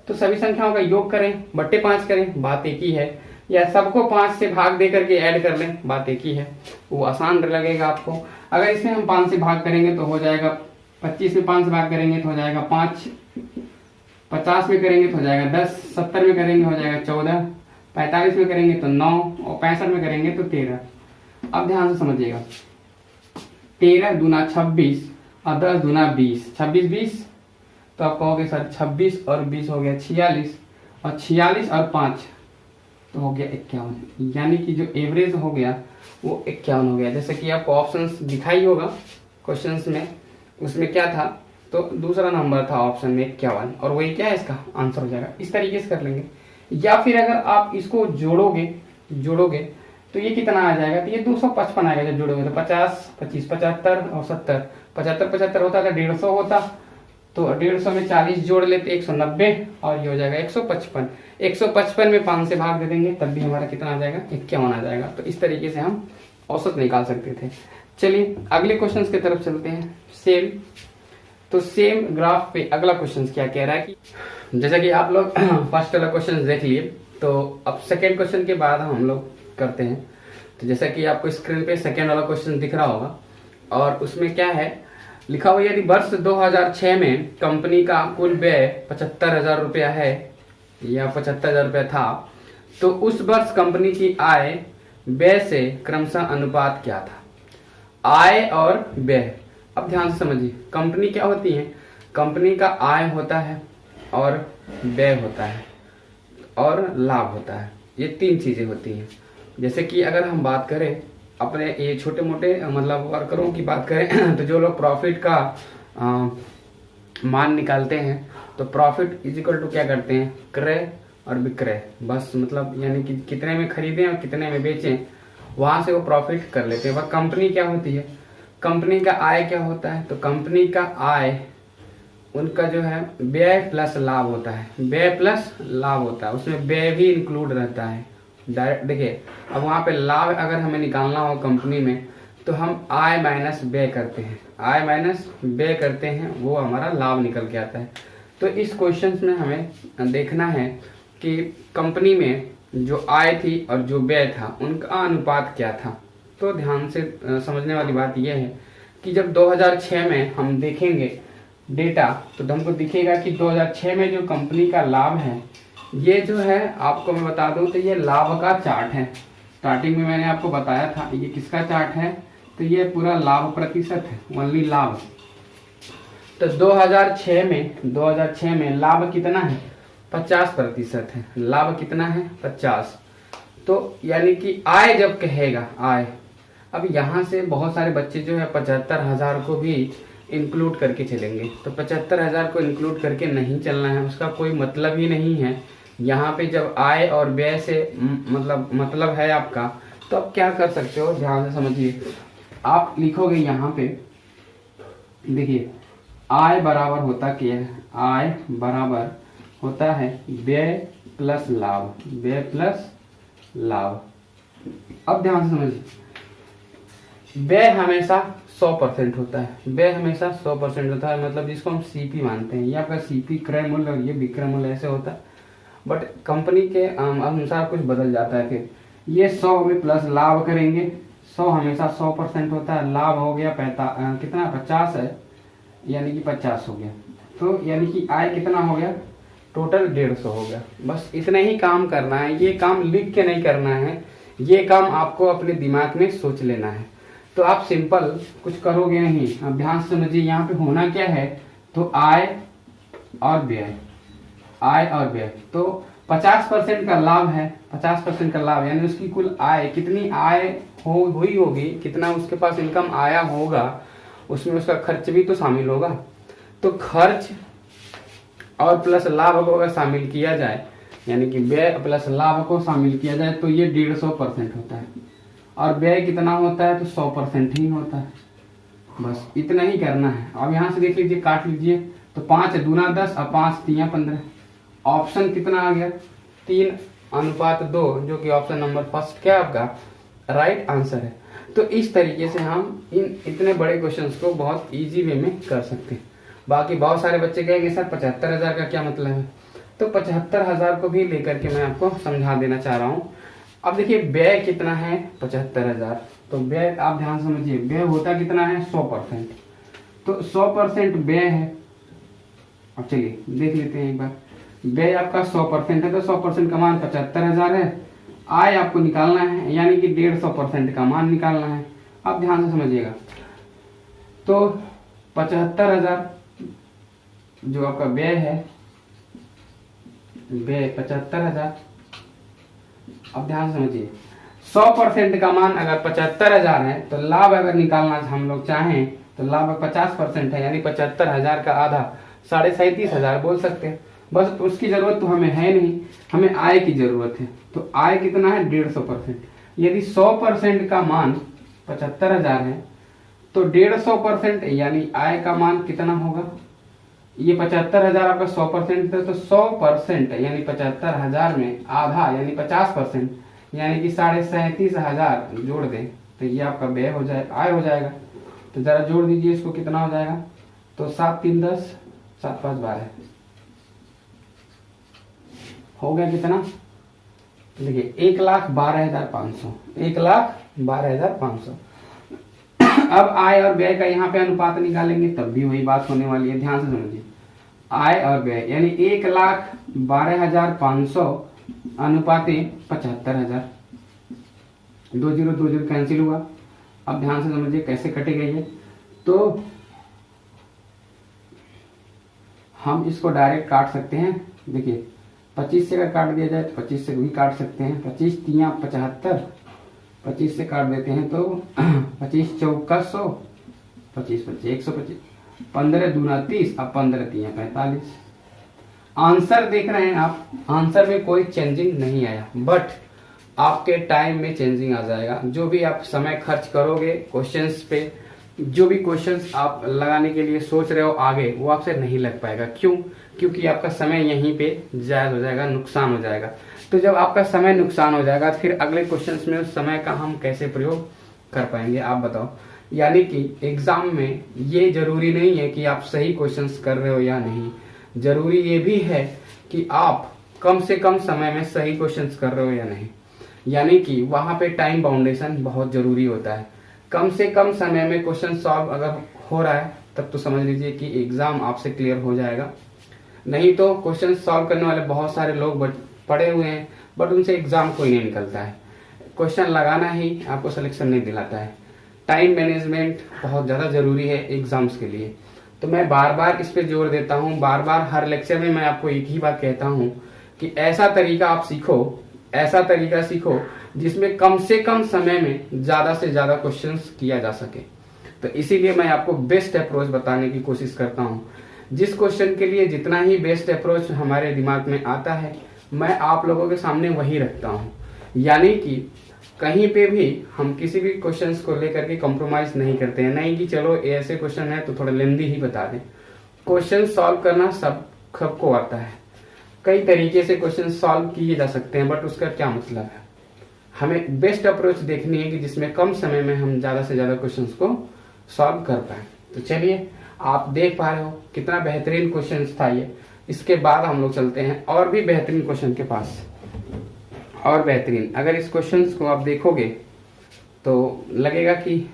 [SPEAKER 1] तो सभी संख्याओं का योग करें बटे 5 करें, बात एक ही है, या सबको 5 से भाग दे करके ऐड कर लें, बात एक ही है, वो आसान लगेगा आपको। अगर इसमें हम 5 से भाग करेंगे तो हो जाएगा 25 में 5 से भाग करेंगे तो हो जाएगा 5, 50 में करेंगे तो हो जाएगा 10, 70 में करेंगे हो जाएगा 14, 45 में करेंगे तो 9 और 65 में करेंगे तो 13। अब ध्यान से समझिएगा, 13 दूना 26 और 10 दूना 20, 26 20, तो आप कहोगे सर 26 और 20 हो गया 46, और 46 और 5 तो हो गया 51, यानी कि जो एवरेज हो गया वो 51 हो गया। जैसे कि आपको ऑप्शंस दिखाई होगा क्वेश्चंस में, उसमें क्या था, तो दूसरा नंबर था ऑप्शन में 51, और वही क्या है इसका आंसर हो जाएगा। इस तरीके से कर लेंगे, या फिर अगर आप इसको जोड़ोगे तो ये कितना आ जाएगा, तो ये 255 आएगा जब जोड़ोगे, तो 50, 25, 75 और 70, 75 होता था 150 होता, तो 150 में 40 जोड़ लेते 190, और ये हो जाएगा 155। 155 में 5 से भाग दे देंगे तब भी हमारा कितना आ जाएगा 51 आ जाएगा। तो इस तरीके से हम औसत निकाल सकते थे। चलिए अगले क्वेश्चन की तरफ चलते हैं। सेम, तो सेम ग्राफ पे अगला क्वेश्चन क्या कह रहा है कि जैसा कि आप लोग फर्स्ट वाला क्वेश्चन देख लिए, तो अब सेकेंड क्वेश्चन के बाद हम लोग करते हैं। तो जैसा कि आपको स्क्रीन पे सेकेंड वाला क्वेश्चन दिख रहा होगा, और उसमें क्या है लिखा हुआ, यदि वर्ष 2006 में कंपनी का कुल व्यय 75,000 रुपया है या 75,000 रुपया था, तो उस वर्ष कंपनी की आय व्यय से क्रमशः अनुपात क्या था। आय और व्यय, अब ध्यान से समझिए, कंपनी क्या होती है, कंपनी का आय होता है और व्यय होता है और लाभ होता है। ये 3 चीज़ें होती हैं। जैसे कि अगर हम बात करें अपने ये छोटे मोटे मतलब वर्करों की बात करें तो जो लोग प्रॉफिट का मान निकालते हैं तो प्रॉफिट इज इक्वल टू क्या करते हैं, क्रय और विक्रय। बस मतलब यानी कि कितने में खरीदें और कितने में बेचें, वहां से वो प्रॉफिट कर लेते हैं। वह कंपनी क्या होती है, कंपनी का आय क्या होता है, तो कंपनी का आय उनका जो है व्यय प्लस लाभ होता है। व्यय प्लस लाभ होता है, उसमें व्यय भी इंक्लूड रहता है। डायरेक्ट देखिए, अब वहाँ पे लाभ अगर हमें निकालना हो कंपनी में तो हम आय माइनस व्यय करते हैं, आय माइनस व्यय करते हैं, वो हमारा लाभ निकल के आता है। तो इस क्वेश्चन में हमें देखना है कि कंपनी में जो आय थी और जो व्यय था उनका अनुपात क्या था। तो ध्यान से समझने वाली बात यह है कि जब 2006 में हम देखेंगे डेटा तो हमको दिखेगा कि 2006 में जो कंपनी का लाभ है, ये जो है आपको मैं बता दूं तो ये लाभ का चार्ट है। स्टार्टिंग में मैंने आपको बताया था ये किसका चार्ट है, तो ये पूरा लाभ प्रतिशत है, ओनली लाभ। तो 2006 में लाभ कितना है, 50% है। लाभ कितना है, 50। तो यानी कि आय जब कहेगा आय, अब यहाँ से बहुत सारे बच्चे जो है 75,000 को भी इंक्लूड करके चलेंगे। तो 75,000 को इंक्लूड करके नहीं चलना है, उसका कोई मतलब ही नहीं है। यहाँ पे जब आय और व्यय से मतलब है आपका, तो आप क्या कर सकते हो, ध्यान से समझिए। आप लिखोगे यहाँ पे, देखिए आय बराबर होता क्या है, आय बराबर होता है व्यय प्लस लाभ, व्यय प्लस लाभ। अब ध्यान से समझिए, व्यय हमेशा 100% होता है, व्यय हमेशा 100% होता है, मतलब जिसको हम सीपी मानते हैं। ये आपका सीपी क्रय मूल्य और ये विक्रय मूल्य ऐसे होता है। बट कंपनी के अनुसार कुछ बदल जाता है। फिर ये 100 में प्लस लाभ करेंगे, 100 हमेशा 100% होता है। लाभ हो गया कितना 50 है, यानी कि 50 हो गया। तो यानी कि आय कितना हो गया, टोटल 150 हो गया। बस इतना ही काम करना है, ये काम लिख के नहीं करना है, ये काम आपको अपने दिमाग में सोच लेना है। तो आप सिंपल कुछ करोगे नहीं। अब ध्यान से समझिए, यहाँ पे होना क्या है, तो आय और व्यय, आय और व्यय। तो 50% का लाभ है, 50% का लाभ यानी उसकी कुल आय, कितनी आय हुई होगी, कितना उसके पास इनकम आया होगा, उसमें उसका खर्च भी तो शामिल होगा। तो खर्च और प्लस लाभ को अगर शामिल किया जाए, यानी कि व्यय प्लस लाभ को शामिल किया जाए, तो ये 150% होता है। और व्यय कितना होता है, तो 100% ही होता है। बस इतना ही करना है। अब यहाँ से देख लीजिए, काट लीजिए, तो 5 दूना 10 और 5 3 15। ऑप्शन कितना आ गया, 3:2, जो कि ऑप्शन नंबर फर्स्ट क्या आपका राइट आंसर है। तो इस तरीके से हम इन इतने बड़े क्वेश्चंस को बहुत इजी वे में कर सकते हैं। बाकी बहुत सारे बच्चे कहेंगे सर 75,000 का क्या मतलब है, तो 75,000 को भी लेकर के मैं आपको समझा देना चाह रहा हूँ। अब देखिए व्यय कितना है, 75,000। तो व्यय आप ध्यान समझिए, व्यय होता कितना है, 100%। तो 100% व्यय है। अब चलिए देख लेते हैं एक बार, व्यय आपका 100% है, तो 100% का मान 75,000 है। आय आपको निकालना है, यानी कि 150% का मान निकालना है। आप ध्यान से समझिएगा, तो 75,000 जो आपका व्यय है, व्यय 75,000। अब ध्यान से समझिए, 100% का मान अगर 75,000 है, तो लाभ अगर निकालना हम लोग चाहें तो लाभ 50% है, यानी 75,000 का आधा 37,500 बोल सकते हैं। बस उसकी जरूरत तो हमें है नहीं, हमें आय की जरूरत है। तो आय कितना है, 150%। यदि 100% का मान 75,000 है, तो 150% यानी आय का मान कितना होगा, ये 75,000 आपका 100% है, तो 100% यानी 75,000 में आधा यानी 50%, यानी कि 37,500 जोड़ दें तो ये आपका व्यय हो जाए, आय हो जाएगा। तो जरा जोड़ दीजिए इसको, कितना हो जाएगा, तो 7 3 10, 7 5 12 हो गया कितना, देखिए 1,12,500, 1,12,500। अब आय और व्यय का यहाँ पे अनुपात निकालेंगे, तब भी वही बात होने वाली है। ध्यान से समझिए, आय और व्यय यानी 1,12,500 अनुपाते 75,000, 2 0 2 0 कैंसिल हुआ। अब ध्यान से समझिए कैसे कटेगा ये, तो हम इसको डायरेक्ट काट सकते हैं। देखिए 25 से अगर काट दिया जाए तो 25 से भी काट सकते हैं। 25 तियाँ 75, 25 से काट देते हैं तो 25 चौका 100, 25 25 125, 15 दूना 30, अब 15 तियाँ 45। आंसर देख रहे हैं आप, आंसर में कोई चेंजिंग नहीं आया, बट आपके टाइम में चेंजिंग आ जाएगा। जो भी आप समय खर्च करोगे क्वेश्चंस पे, जो भी क्वेश्चंस आप लगाने के लिए सोच रहे हो आगे, वो आपसे नहीं लग पाएगा। क्यों? क्योंकि आपका समय यहीं पे जाया हो जाएगा, नुकसान हो जाएगा। तो जब आपका समय नुकसान हो जाएगा फिर अगले क्वेश्चंस में उस समय का हम कैसे प्रयोग कर पाएंगे, आप बताओ। यानी कि एग्जाम में ये जरूरी नहीं है कि आप सही क्वेश्चंस कर रहे हो या नहीं, जरूरी ये भी है कि आप कम से कम समय में सही क्वेश्चंस कर रहे हो या नहीं। यानी कि वहां पे टाइम बाउंडेशन बहुत जरूरी होता है। कम से कम समय में क्वेश्चन सॉल्व अगर हो रहा है तब तो समझ लीजिए कि एग्जाम आपसे क्लियर हो जाएगा। नहीं तो क्वेश्चन सॉल्व करने वाले बहुत सारे लोग पड़े हुए हैं, बट उनसे एग्जाम कोई नहीं निकलता है। क्वेश्चन लगाना ही आपको सिलेक्शन नहीं दिलाता है। टाइम मैनेजमेंट बहुत ज़्यादा जरूरी है एग्जाम्स के लिए। तो मैं बार बार इस पे जोर देता हूँ, बार बार हर लेक्चर में मैं आपको एक ही बात कहता हूँ कि ऐसा तरीका आप सीखो, ऐसा तरीका सीखो जिसमें कम से कम समय में ज़्यादा से ज़्यादा क्वेश्चंस किया जा सके। तो इसीलिए मैं आपको बेस्ट अप्रोच बताने की कोशिश करता हूँ। जिस क्वेश्चन के लिए जितना ही बेस्ट अप्रोच हमारे दिमाग में आता है, मैं आप लोगों के सामने वही रखता हूँ। यानी कि कहीं पे भी हम किसी भी क्वेश्चंस को लेकर के कॉम्प्रोमाइज नहीं करते हैं। नहीं कि चलो ऐसे क्वेश्चन है तो थोड़ा लेंदी ही बता दें। क्वेश्चन सॉल्व करना सबको आता है, कई तरीके से क्वेश्चन सॉल्व किए जा सकते हैं, बट उसका क्या मतलब है। हमें बेस्ट अप्रोच देखनी है कि जिसमें कम समय में हम ज्यादा से ज्यादा क्वेश्चंस को सॉल्व कर पाए। तो चलिए, आप देख पा रहे हो कितना बेहतरीन क्वेश्चन था ये। इसके बाद हम लोग चलते हैं और भी बेहतरीन क्वेश्चन के पास, और बेहतरीन। अगर इस क्वेश्चन को आप देखोगे तो लगेगा कि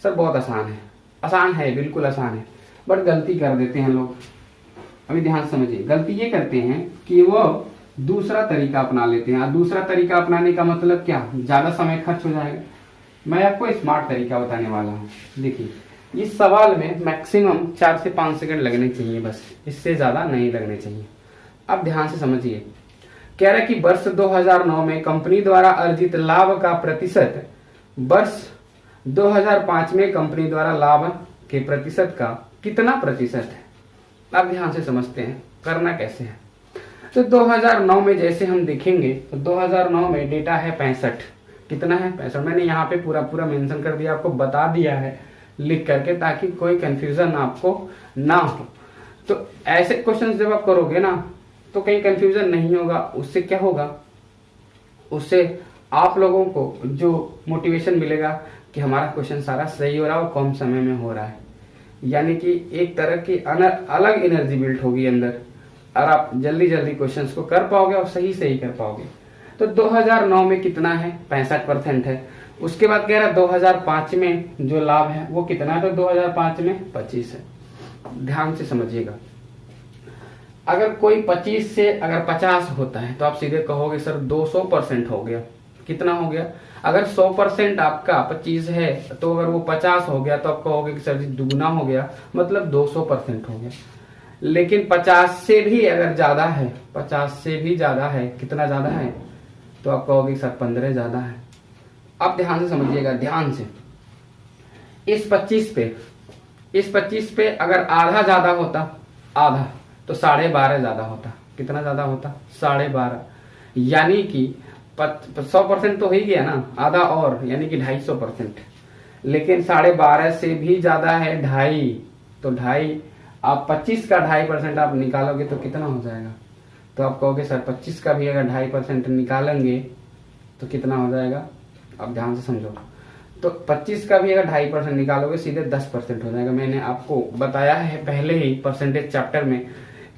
[SPEAKER 1] सर बहुत आसान है। आसान है, बिल्कुल आसान है, बट गलती कर देते हैं लोग। अभी ध्यान से समझिए, गलती ये करते हैं कि वो दूसरा तरीका अपना लेते हैं। दूसरा तरीका अपनाने का मतलब क्या? ज्यादा समय खर्च हो जाएगा। मैं आपको स्मार्ट तरीका बताने वाला हूँ। देखिए, इस सवाल में मैक्सिमम 4 से 5 सेकंड लगने चाहिए, बस इससे ज्यादा नहीं लगने चाहिए। अब ध्यान से समझिए, कह रहा है कि वर्ष 2009 में कंपनी द्वारा अर्जित लाभ का प्रतिशत वर्ष 2005 में कंपनी द्वारा लाभ के प्रतिशत का कितना प्रतिशत है। अब ध्यान से समझते हैं करना कैसे है। तो 2009 में जैसे हम देखेंगे तो 2009 में डेटा है 65। कितना है? 65। मैंने यहाँ पे पूरा पूरा मेंशन कर दिया, आपको बता दिया है लिख करके, ताकि कोई कंफ्यूजन आपको ना हो। तो ऐसे क्वेश्चन जब आप करोगे ना तो कहीं कंफ्यूजन नहीं होगा। उससे क्या होगा? उससे आप लोगों को जो मोटिवेशन मिलेगा कि हमारा क्वेश्चन सारा सही हो रहा है और कम समय में हो रहा है। यानी कि एक तरह की अलग एनर्जी बिल्ड होगी अंदर, और आप जल्दी जल्दी क्वेश्चंस को कर पाओगे और सही सही कर पाओगे। तो 2009 में कितना है? 65% है। उसके बाद कह रहा है 2005 में जो लाभ है वो कितना है? तो 2005 में 25 है। ध्यान से समझिएगा, अगर कोई 25 से अगर 50 होता है तो आप सीधे कहोगे सर 200% हो गया। कितना हो गया? अगर 100% आपका 25 है तो अगर वो 50 हो गया तो आप कहोगे कि सर जी दुगुना हो गया, मतलब 200% हो गया। लेकिन 50 से भी अगर ज्यादा है, 50 से भी ज्यादा है, कितना ज्यादा है? तो आप कहोगे सर 15 ज्यादा है। अब ध्यान से समझिएगा, ध्यान से। इस 25 पे अगर आधा ज्यादा होता, आधा, तो 12.5 ज्यादा होता। कितना ज्यादा होता? 12.5। यानी कि 100% तो हो ही गया ना, आधा और, यानी कि 250%। लेकिन 12.5 से भी ज्यादा है 2.5, तो 2.5 आप 25 का 2.5% आप निकालोगे तो कितना हो जाएगा? तो आप कहोगे सर 25 का भी अगर 2.5% निकालेंगे तो कितना हो जाएगा? अब ध्यान से समझो, तो 25 का भी अगर 2.5% निकालोगे सीधे 10% हो जाएगा। मैंने आपको बताया है पहले ही परसेंटेज चैप्टर में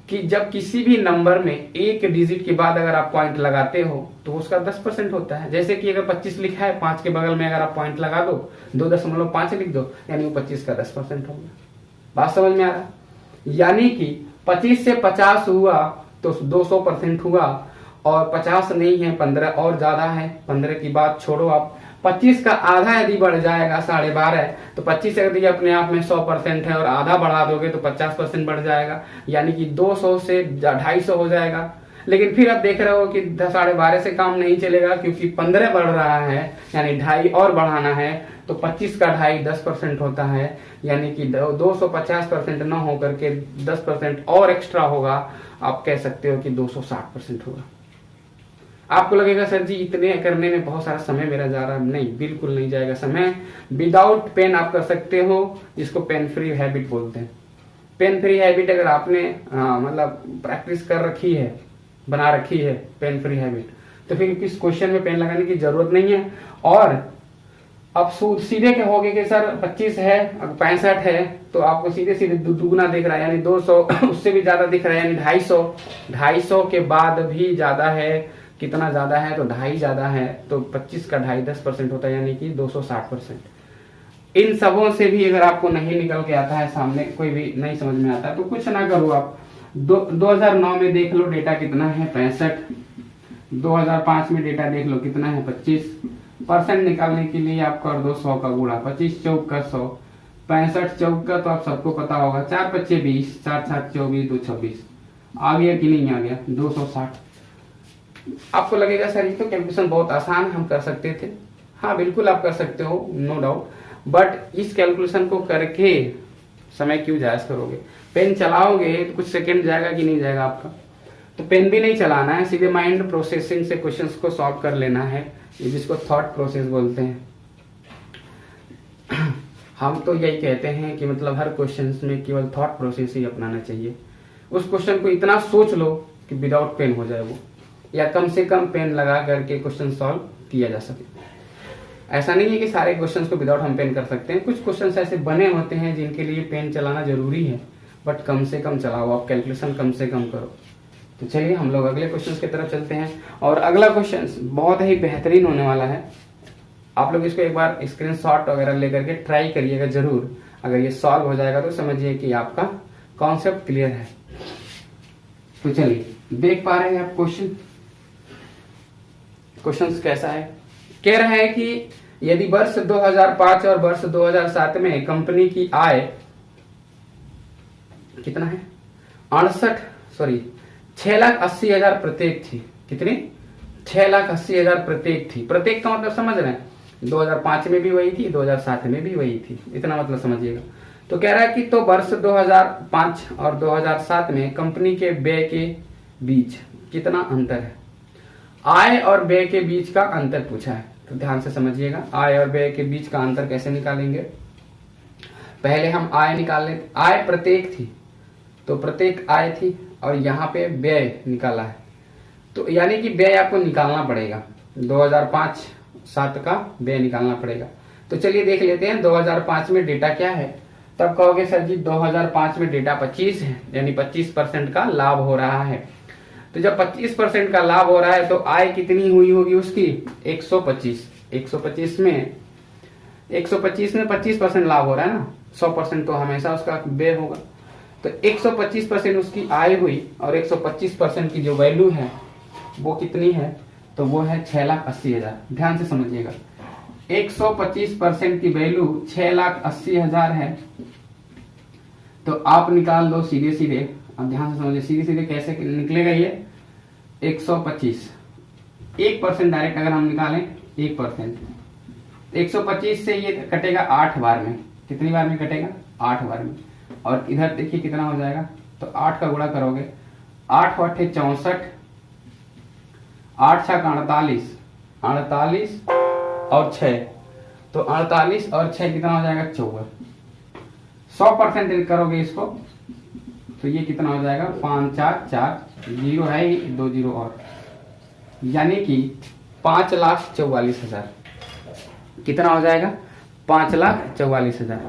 [SPEAKER 1] कि जब किसी भी नंबर में एक डिजिट के बाद अगर आप पॉइंट लगाते हो तो उसका 10% होता है। जैसे कि अगर 25 लिखा है, 5 के बगल में अगर आप पॉइंट लगा दो, 2.5 लिख दो, यानी वो 25 का 10% हो गया। बात समझ में आ रहा? यानी कि 25 से 50 हुआ तो 200% हुआ, और 50 नहीं है 15 और ज्यादा है। 15 की बात छोड़ो आप, 25 का आधा यदि बढ़ जाएगा 12.5, तो 25 यदि अपने आप में 100% है और आधा बढ़ा दोगे तो 50% बढ़ जाएगा, यानी कि 200 से 250 हो जाएगा। लेकिन फिर आप देख रहे हो कि 12.5 से काम नहीं चलेगा, क्योंकि 15 बढ़ रहा है, यानी 2.5 और बढ़ाना है, तो 25 का 2.5 10% होता है, यानी कि 250% न होकर के 10% और एक्स्ट्रा होगा। आप कह सकते हो कि 260% होगा। आपको लगेगा सर जी इतने करने में बहुत सारा समय मेरा जा रहा है, नहीं, बिल्कुल नहीं जाएगा समय। विदाउट पेन आप कर सकते हो, जिसको पेन फ्री हैबिट बोलते हैं। पेन फ्री हैबिट अगर आपने मतलब प्रैक्टिस कर रखी है, बना रखी है पेन फ्री हैबिट, तो फिर किस क्वेश्चन में पेन लगाने की जरूरत नहीं है। और अब सीधे के होगे कि सर 25 है, अब 65 है, तो आपको सीधे सीधे दुगुना दिख रहा है, यानी 200 उससे भी ज्यादा दिख रहा है, यानी 250 के बाद भी ज्यादा है। कितना ज्यादा है? तो 2.5 ज्यादा है, तो 25 का 2.5 10% होता है, यानी कि 260%। इन सबों से भी अगर आपको नहीं निकल के आता है, सामने कोई भी नहीं समझ में आता है, तो कुछ ना करो आप 2009 में देख लो डेटा कितना है 65, 2005 में डेटा देख लो कितना है 25%। निकालने के लिए आप कर दो 100 का गुणा, 25 चौक का 100, 65 चौक का तो आप सबको पता होगा, 4 5 20, 4 7 24, 2 26। आ गया कि नहीं आ गया? 260। आपको लगेगा सर ये तो कैलकुलेशन बहुत आसान हम कर सकते थे। हाँ बिल्कुल आप कर सकते हो, नो डाउट, बट इस कैलकुलेशन को करके समय क्यों जायज करोगे? पेन चलाओगे तो कुछ सेकंड जाएगा कि नहीं जाएगा आपका? तो पेन भी नहीं चलाना है, सीधे माइंड प्रोसेसिंग से क्वेश्चंस को सॉल्व कर लेना है, ये जिसको थॉट प्रोसेस बोलते हैं। हम तो यही कहते हैं कि मतलब हर क्वेश्चन में केवल थॉट प्रोसेस ही अपनाना चाहिए। उस क्वेश्चन को इतना सोच लो कि विदाउट पेन हो जाए वो, या कम से कम पेन लगा करके क्वेश्चन सॉल्व किया जा सके। ऐसा नहीं है कि सारे क्वेश्चंस को विदाउट हम पेन कर सकते हैं, कुछ क्वेश्चंस ऐसे बने होते हैं जिनके लिए पेन चलाना जरूरी है, बट कम से कम चलाओ, आप कैलकुलेशन कम से कम करो। तो चलिए हम लोग अगले क्वेश्चंस की तरफ चलते हैं, और अगला क्वेश्चन बहुत ही बेहतरीन होने वाला है। आप लोग इसको एक बार स्क्रीनशॉट वगैरह लेकर के ट्राई करिएगा जरूर। अगर ये सॉल्व हो जाएगा तो समझिए कि आपका कॉन्सेप्ट क्लियर है। तो चलिए देख पा रहे हैं आप क्वेश्चन कैसा है। कह रहा है कि यदि वर्ष 2005 और वर्ष 2007 में कंपनी की आय कितना है? 6,80,000 प्रत्येक थी। कितनी? 6,80,000 प्रत्येक थी। प्रत्येक का मतलब समझ रहे हैं, 2005 में भी वही थी, 2007 में भी वही थी, इतना मतलब समझिएगा। तो कह रहा है कि तो वर्ष 2005 और 2007 में कंपनी के व्यय के बीच कितना अंतर है? आय और व्यय के बीच का अंतर पूछा है, तो ध्यान से समझिएगा। आय और व्यय के बीच का अंतर कैसे निकालेंगे? पहले हम आय निकाल लेते। आय प्रत्येक थी, तो प्रत्येक आय थी, और यहाँ पे व्यय निकाला है, तो यानी कि व्यय आपको निकालना पड़ेगा, 2005-7 का व्यय निकालना पड़ेगा। तो चलिए देख लेते हैं 2005 में डेटा क्या है। तब कहोगे सर जी 2005 में डेटा 25 है, यानी 25% का लाभ हो रहा है। तो जब 25% का लाभ हो रहा है तो आय कितनी हुई होगी उसकी? 125। 125 में 25% लाभ हो रहा है ना, 100% तो हमेशा उसका व्यय होगा। तो 125% उसकी आय हुई, और 125% की जो वैल्यू है वो कितनी है? तो वो है 6,80,000। ध्यान से समझिएगा, 125% की वैल्यू 6,80,000 है। तो आप निकाल दो सीधे सीधे। अब ध्यान से समझिए, सीधे सीधे कैसे निकलेगा ये? 125 1% डायरेक्ट अगर हम निकालें 1%, 125 से ये कटेगा 8 बार में। कितनी बार में कटेगा? 8 बार में। और इधर देखिए कितना हो जाएगा, तो 8 का गुणा करोगे, 8 8 64, 8 6 48, 48 और 6, तो 48 और 6 कितना हो जाएगा? 54। 100% करोगे इसको तो ये कितना हो जाएगा? 5 4 4, 0 है ही, 2 0 और, यानी कि 5,44,000। कितना हो जाएगा? 5,44,000।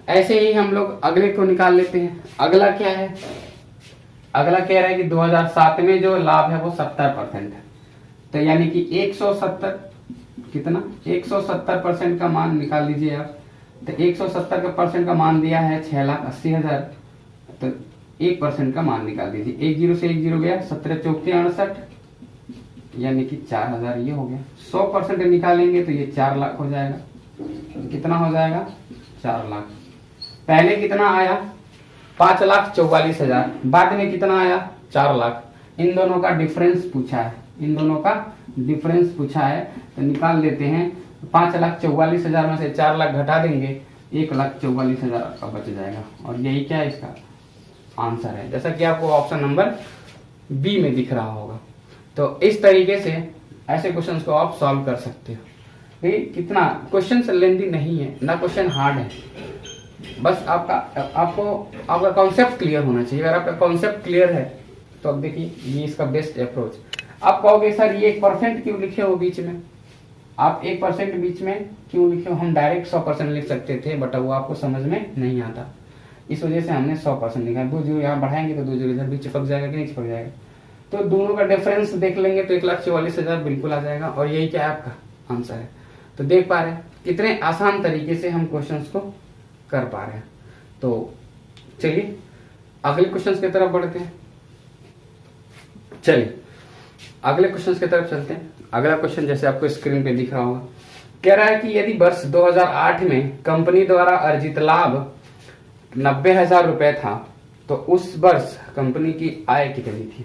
[SPEAKER 1] ऐसे ही हम लोग अगले को निकाल लेते हैं। अगला क्या है? अगला कह रहा है कि 2007 में जो लाभ है वो 70% है, तो यानी कि 170, कितना? 170% का मान निकाल लीजिए आप। तो 170% का मान दिया है 6,80,000, तो 1% का मान निकाल दीजिए। 1 0 से 1 0 गया, 17 चौके 68, यानी कि 4000 ये हो गया। 100% निकालेंगे तो ये 4 लाख हो जाएगा। कितना हो जाएगा? 4 लाख। पहले कितना आया? 5,44,000। बाद में कितना आया? 4 लाख। इन दोनों का डिफरेंस पूछा है, इन दोनों का डिफरेंस पूछा है, तो निकाल लेते हैं। 5,44,000 में से 4 लाख घटा देंगे, 1,44,000 आपका बच जाएगा। और यही क्या है इसका आंसर है, जैसा कि आपको ऑप्शन नंबर बी में दिख रहा होगा। तो इस तरीके से ऐसे क्वेश्चंस को आप सॉल्व कर सकते हो। कितना क्वेश्चन लेंथी नहीं है ना, क्वेश्चन हार्ड है, बस आपका कॉन्सेप्ट क्लियर होना चाहिए। अगर आपका कॉन्सेप्ट क्लियर है तो अब देखिए ये इसका बेस्ट अप्रोच। आप कहोगे सर ये 1% क्यों लिखे हो बीच में? आप 1% बीच में क्यों लिखे हो? हम डायरेक्ट 100% लिख सकते थे, बट वो आपको समझ में नहीं आता, इस वजह से हमने 100% लिखा है। 2 जीरो यहाँ बढ़ाएंगे तो 2 जीरो इधर भी चिपक जाएगा कि नहीं चिपक जाएगा। तो दोनों का डिफरेंस देख लेंगे तो 1,44,000 बिल्कुल आ जाएगा। और यही क्या है आपका आंसर है। तो देख पा रहे हैं कितने आसान तरीके से हम क्वेश्चंस को कर पा रहे हैं। तो चलिए अगले क्वेश्चंस की तरफ बढ़ते हैं। चलिए अगले क्वेश्चंस की तरफ चलते हैं। अगला क्वेश्चन जैसे आपको स्क्रीन पे दिख रहा होगा, कह रहा है कि यदि वर्ष 2008 में कंपनी द्वारा अर्जित लाभ 90,000 रुपए था तो उस वर्ष कंपनी की आय कितनी थी?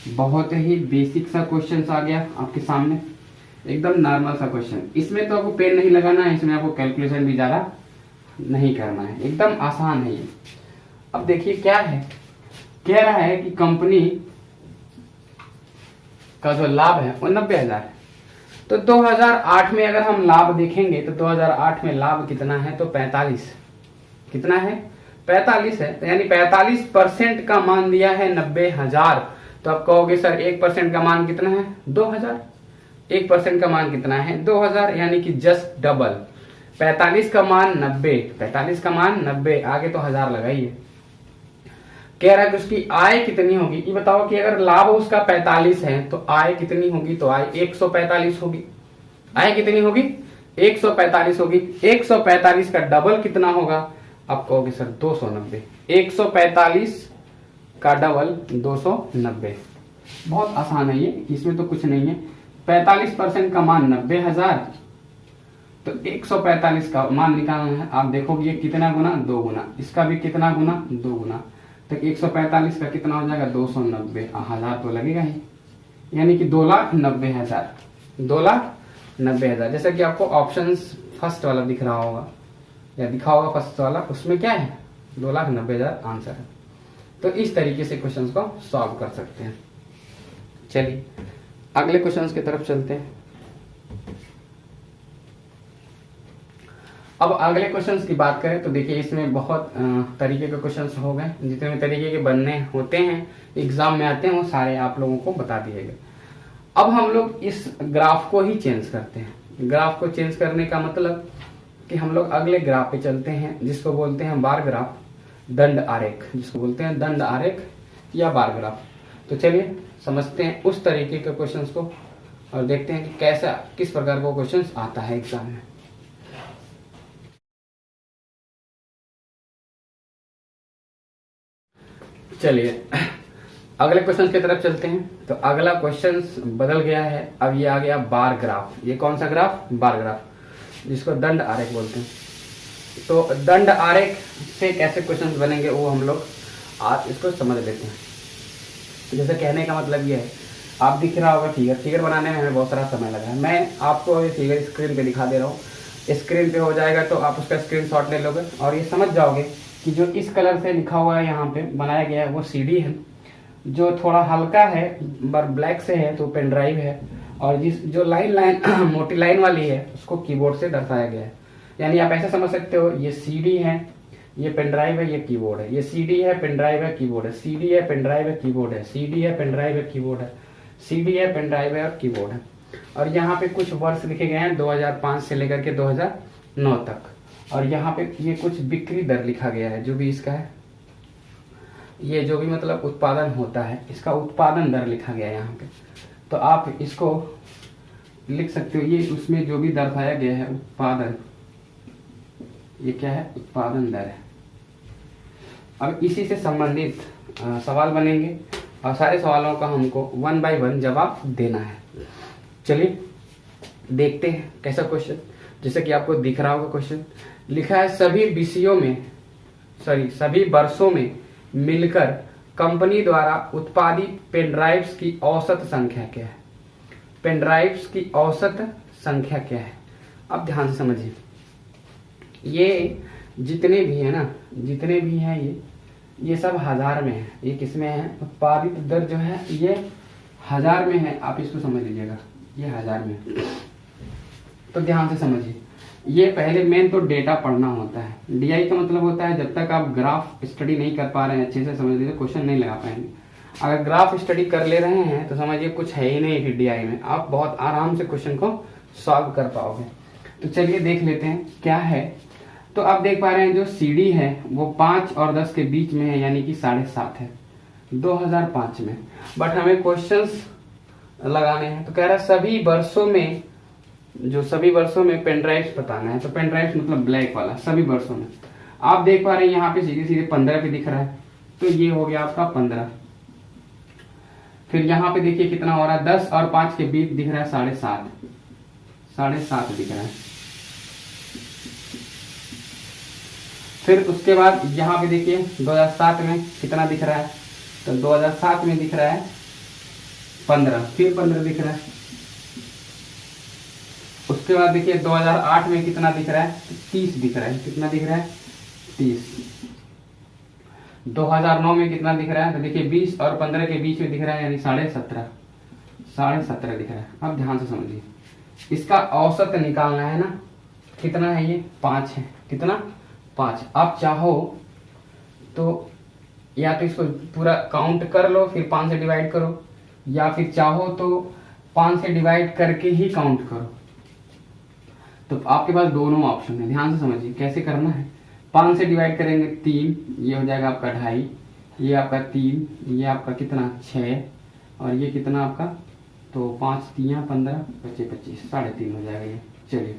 [SPEAKER 1] बहुत ही बेसिक सा क्वेश्चन आ गया आपके सामने, एकदम नॉर्मल सा क्वेश्चन। इसमें तो आपको पेन नहीं लगाना है, इसमें आपको कैलकुलेशन भी ज्यादा नहीं करना है, एकदम आसान है ये। अब देखिए क्या है, कह रहा है कि कंपनी का जो लाभ है वो 90,000 है। तो 2008 में अगर हम लाभ देखेंगे तो 2008 में लाभ कितना है? तो 45। कितना है? 45 है। तो यानी 45% का मान दिया है 90,000। तो आप कहोगे सर 1% का मान कितना है? 2,000। 1% का मान कितना है? 2,000, यानी कि जस्ट डबल। 45 का मान 90, 45 का मान 90, आगे तो 1000 लगाइए। कह रहा है कि उसकी आय कितनी होगी। ये बताओ कि अगर लाभ उसका 45 है तो आय कितनी होगी? तो आय 145 होगी। आय कितनी होगी? 145 होगी। 145 का डबल कितना होगा? आप कहोगे सर 290। 145 का डबल 290। बहुत आसान है ये, इसमें तो कुछ नहीं है। 45% का मान 90,000, तो 145 का मान निकालना है। आप देखोगे ये कितना गुना? 2 गुना। इसका भी कितना गुना? 2 गुना। तो 145 का कितना हो जाएगा? 290। 1000 तो लगेगा ही, यानी कि 2,90,000। 2,90,000। जैसा कि आपको ऑप्शन फर्स्ट वाला दिख रहा होगा या दिखा होगा फर्स्ट वाला, उसमें क्या है? 2,90,000 आंसर है। तो इस तरीके से क्वेश्चंस को सॉल्व कर सकते हैं। चलिए अगले क्वेश्चंस की तरफ चलते हैं। अब अगले क्वेश्चंस की बात करें तो देखिए इसमें बहुत तरीके के क्वेश्चंस हो गए। जितने भी तरीके के बनने होते हैं एग्जाम में आते हैं वो सारे आप लोगों को बता दिए गए। अब हम लोग इस ग्राफ को ही चेंज करते हैं। ग्राफ को चेंज करने का मतलब कि हम लोग अगले ग्राफ पे चलते हैं, जिसको बोलते हैं बार ग्राफ, दंड आरेख, जिसको बोलते हैं दंड आरेख या बार ग्राफ। तो चलिए समझते हैं उस तरीके के क्वेश्चंस को और देखते हैं कि कैसा किस प्रकार का क्वेश्चंस आता है एग्जाम में। चलिए अगले क्वेश्चन की तरफ चलते हैं। तो अगला क्वेश्चन बदल गया है, अब ये आ गया बार ग्राफ। ये कौन सा ग्राफ? बार ग्राफ, जिसको दंड आरेख बोलते हैं। तो दंड आरेख से कैसे क्वेश्चंस बनेंगे वो हम लोग आज इसको समझ लेते हैं। तो जैसे कहने का मतलब ये है, आप दिख रहा होगा फिगर बनाने में हमें बहुत सारा समय लगा है। मैं आपको ये फिगर स्क्रीन पे दिखा दे रहा हूँ, स्क्रीन पे हो जाएगा तो आप उसका स्क्रीनशॉट ले लोगे और ये समझ जाओगे कि जो इस कलर से लिखा हुआ है यहाँ पे बनाया गया है वो सीडी है, जो थोड़ा हल्का है पर ब्लैक से है तो पेन ड्राइव है, और जो लाइन मोटी लाइन वाली है उसको कीबोर्ड से दर्शाया गया है। यानी आप ऐसे समझ सकते हो, ये सीडी है, ये पेन ड्राइव है, ये कीबोर्ड है, ये सीडी है, पेन ड्राइव है, कीबोर्ड है, सीडी है, पेन ड्राइव है, कीबोर्ड है, सीडी है, पेन ड्राइव है, कीबोर्ड है, सीडी है, पेन ड्राइव है और कीबोर्ड है। और यहाँ पे कुछ वर्ष लिखे गए हैं 2005 से लेकर के 2009 तक, और यहाँ पे ये कुछ बिक्री दर लिखा गया है, जो भी इसका है, ये जो भी मतलब उत्पादन होता है इसका उत्पादन दर लिखा गया है यहाँ पे। तो आप इसको लिख सकते हो, ये उसमें जो भी दर्शाया गया है उत्पादन, ये क्या है? उत्पादन दर है। अब इसी से संबंधित सवाल बनेंगे और सारे सवालों का हमको 1 बाय 1 जवाब देना है। चलिए देखते हैं कैसा क्वेश्चन। जैसे कि आपको दिख रहा होगा क्वेश्चन लिखा है सभी वर्षों में मिलकर कंपनी द्वारा उत्पादित पेन ड्राइव्स की औसत संख्या क्या है। पेन ड्राइव्स की औसत संख्या क्या है, अब ध्यान से समझिए। ये जितने भी है ना, जितने भी हैं ये सब हजार में है। ये किसमें है, उत्पादित दर जो है ये हजार में है। आप इसको समझ लीजिएगा, ये हजार में है। तो ध्यान से समझिए, ये पहले मेन तो डेटा पढ़ना होता है। डीआई का मतलब होता है जब तक आप ग्राफ स्टडी नहीं कर पा रहे हैं अच्छे से, समझ लीजिए क्वेश्चन नहीं लगा पाएंगे। अगर ग्राफ स्टडी कर ले रहे हैं तो समझिए कुछ है ही नहीं फिर डीआई में, आप बहुत आराम से क्वेश्चन को सॉल्व कर पाओगे। तो चलिए देख लेते हैं क्या है। तो आप देख पा रहे हैं जो सीडी है वो 5 और 10 के बीच में है, यानी कि 7.5 है 2005 में। बट हमें क्वेश्चंस लगाने हैं तो कह रहा है सभी वर्षों में पेन ड्राइव्स बताना है। तो पेन ड्राइव्स मतलब ब्लैक वाला, सभी वर्षों में। आप देख पा रहे हैं यहाँ पे सीधे सीधे 15 पे दिख रहा है, तो ये हो गया आपका 15। फिर यहाँ पे देखिए कितना हो रहा है, 10 और 5 के बीच दिख रहा है 7.5 दिख रहा है। फिर उसके बाद यहाँ पे देखिए 2007 में कितना दिख रहा है, तो 2007 में दिख रहा है 15, फिर 15 दिख रहा है। उसके बाद देखिए 2008 में कितना दिख रहा है, 30 दिख रहा है। कितना दिख रहा है, 30। 2009 में कितना दिख रहा है, तो देखिए 20 और 15 के बीच में दिख रहा है, यानी 17.5 दिख रहा है। अब ध्यान से समझिए, इसका औसत निकालना है ना। कितना है ये, 5 है। कितना, 5। आप चाहो तो या तो इसको पूरा काउंट कर लो फिर 5 से डिवाइड करो, या फिर चाहो तो 5 से डिवाइड करके ही काउंट करो। तो आपके पास दोनों ऑप्शन है, ध्यान से समझिए कैसे करना है। 5 से डिवाइड करेंगे 3, ये हो जाएगा आपका 2.5, ये आपका 3, ये आपका कितना 6, और ये कितना आपका, तो 5 3 15 25 25 3.5 हो जाएगा ये। चलिए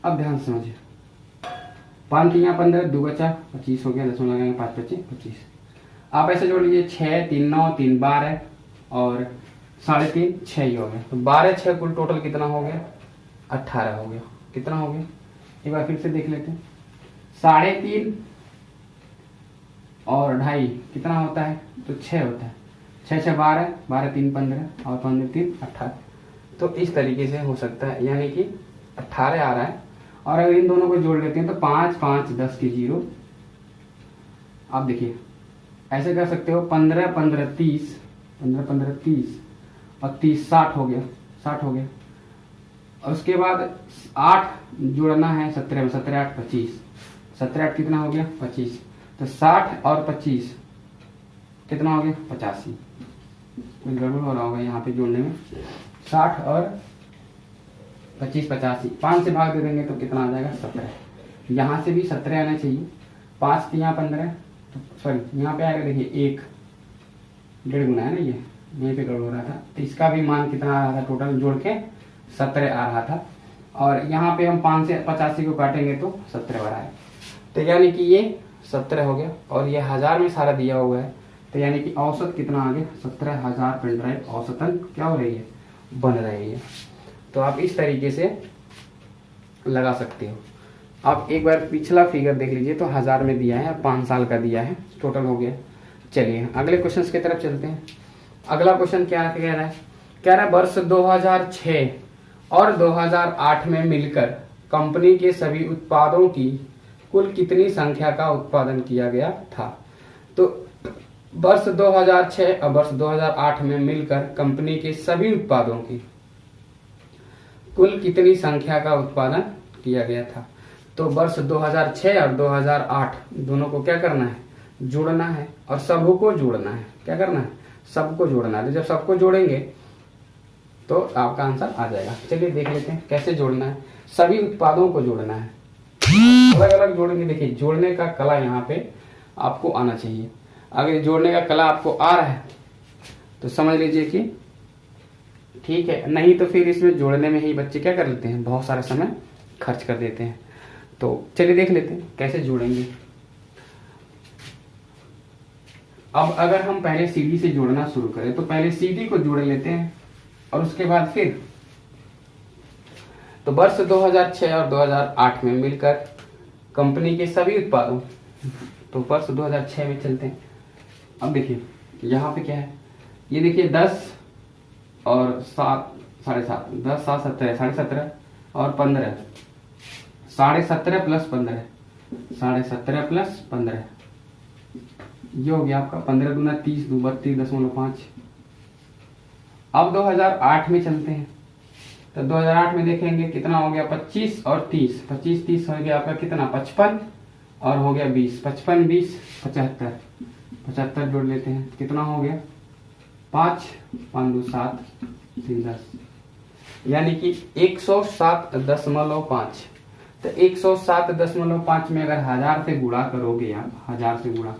[SPEAKER 1] अब ध्यान से समझिए, 5 3 15 2 बचा 25 हो गया, 10 लगाएंगे 5 25 25। आप ऐसे जोड़ लीजिए 6 3 9 3 12 और 3.5 6 ही हो गया। तो 12 6 कुल टोटल कितना हो गया, 18 हो गया। कितना हो गया, एक बार फिर से देख लेते हैं। 3.5 और 2.5 कितना होता है, तो 6 होता है। 6 6 12 12 3 15 और 15 3 18। तो इस तरीके से हो सकता है, यानी कि 18 आ रहा है। और अगर इन दोनों को जोड़ लेते हैं तो 5 5 10 के 0। आप देखिए ऐसे कर सकते हो, 15 15 30, 15 15 30 और 30 60 हो गया, 60 हो गया। और उसके बाद 8 जोड़ना है 17 में, 17 8 25, 17 8 कितना हो गया 25। तो 60 और 25 कितना हो गया 85। कुछ गड़बड़ हो रहा होगा यहाँ पे जोड़ने में। 60 और 25 85, 5 से भाग दे देंगे तो कितना आ जाएगा 17। यहाँ से भी 17 आना चाहिए। 5 3 15, तो सॉरी यहाँ पे आएगा देखिए 1 1.5 गुना है ना, ये यहीं पे गड़बड़ हो रहा था। तो इसका भी मान कितना आ रहा था, टोटल जोड़ के 17 आ रहा था। और यहाँ पे हम 5 से 85 को काटेंगे तो 17 बार आएगा। तो यानी कि ये 17 हो गया, और ये हजार में सारा दिया हुआ है। तो यानी कि औसत कितना आ गया, 17,000 पेन ड्राइव औसतन क्या हो रही है, बन रही है। तो आप इस तरीके से लगा सकते हो। आप एक बार पिछला फिगर देख लीजिए, तो 1000 में दिया है, 5 साल का दिया है, टोटल हो गया। चलिए अगले क्वेश्चन की तरफ चलते हैं। अगला क्वेश्चन क्या कह रहा है, कह रहा है वर्ष 2006 और 2008 में मिलकर कंपनी के सभी उत्पादों की कुल कितनी संख्या का उत्पादन किया गया था। तो वर्ष 2006 और वर्ष 2008 में मिलकर कंपनी के सभी उत्पादों की कुल कितनी संख्या का उत्पादन किया गया था। तो वर्ष 2006 और 2008 दोनों को क्या करना है, जोड़ना है, और सबको जोड़ना है। क्या करना है, सबको जोड़ना है। तो जब सबको जोड़ेंगे तो आपका आंसर आ जाएगा। चलिए देख लेते हैं कैसे जोड़ना है। सभी उत्पादों को जोड़ना है, अलग अलग जोड़ेंगे। देखिए जोड़ने का कला यहाँ पे आपको आना चाहिए। अगर जोड़ने का कला आपको आ रहा है तो समझ लीजिए कि ठीक है, नहीं तो फिर इसमें जोड़ने में ही बच्चे क्या कर लेते हैं, बहुत सारा समय खर्च कर देते हैं। तो चलिए देख लेते हैं कैसे जोड़ेंगे। अब अगर हम पहले CD से जोड़ना शुरू करें तो पहले CD को जोड़ लेते हैं और उसके बाद फिर तो वर्ष 2006 और 2008 में मिलकर कंपनी के सभी उत्पादों, तो वर्ष 2006 में चलते हैं। अब देखिए यहाँ पे क्या है, ये देखिए 10 और 7 7.5, 10 7 17 17.5 और 15, 17.5 प्लस 15, 17.5 प्लस 15, ये हो गया आपका 15 दूना 30, 2 32.5। अब 2008 में चलते हैं, तो 2008 में देखेंगे कितना हो गया, 25 और 30, 25 30 हो गया आपका कितना 55 और हो गया 20, 55 20 75, 75 जोड़ लेते हैं कितना हो गया 5 5 2 7 3 10, यानी कि 107.5। तो 107.5 में अगर 1000 से गुणा करोगे आप, 1000 से गुणा,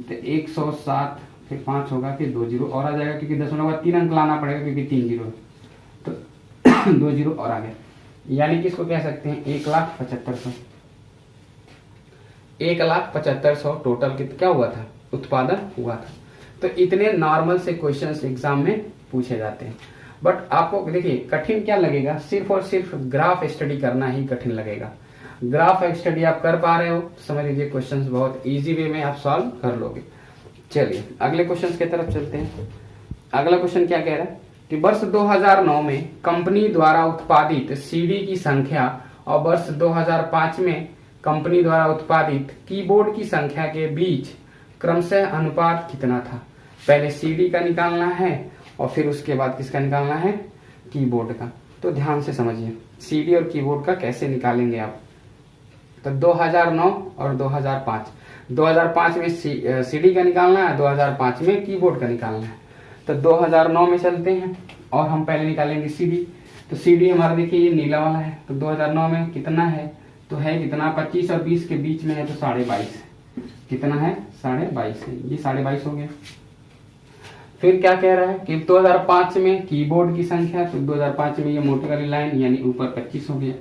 [SPEAKER 1] तो 107 फिर 5 होगा फिर 2 जीरो और आ जाएगा, क्योंकि दशमलव का 3 अंक लाना पड़ेगा क्योंकि 3 जीरो है, तो 2 जीरो और आ गया, यानी कि इसको कह सकते हैं 1,75,000। 1,75,000 टोटल क्या हुआ था, उत्पादन हुआ था। तो इतने नॉर्मल से क्वेश्चंस एग्जाम में पूछे जाते हैं। बट आपको देखिए कठिन क्या लगेगा, सिर्फ और सिर्फ ग्राफ स्टडी करना ही कठिन लगेगा। ग्राफ स्टडी आप कर पा रहे हो, समझ लीजिए क्वेश्चंस बहुत इजी वे में आप सॉल्व कर लोगे। चलिए अगले क्वेश्चंस की तरफ चलते हैं। अगला क्वेश्चन क्या कह रहा है कि वर्ष 2009 में कंपनी द्वारा उत्पादित सीडी की संख्या और वर्ष 2005 में कंपनी द्वारा उत्पादित कीबोर्ड की संख्या के बीच क्रमशः अनुपात कितना था। पहले सीडी का निकालना है और फिर उसके बाद किसका निकालना है, कीबोर्ड का। तो ध्यान से समझिए सीडी और कीबोर्ड का कैसे निकालेंगे आप। तो 2009 और 2005, 2005 में सीडी का निकालना है, 2005 में कीबोर्ड का निकालना है। तो 2009 में चलते हैं और हम पहले निकालेंगे सीडी। तो सीडी हमारा देखिए ये नीला वाला है, तो 2009 में कितना है, तो है कितना 25 और 20 के बीच में है, तो 22.5 कितना है 22.5 है, ये 22.5 हो गया। फिर क्या कह रहा है कि 2005 में कीबोर्ड की संख्या, तो 2005 में ये मोटी वाली लाइन यानी ऊपर 25 हो गया,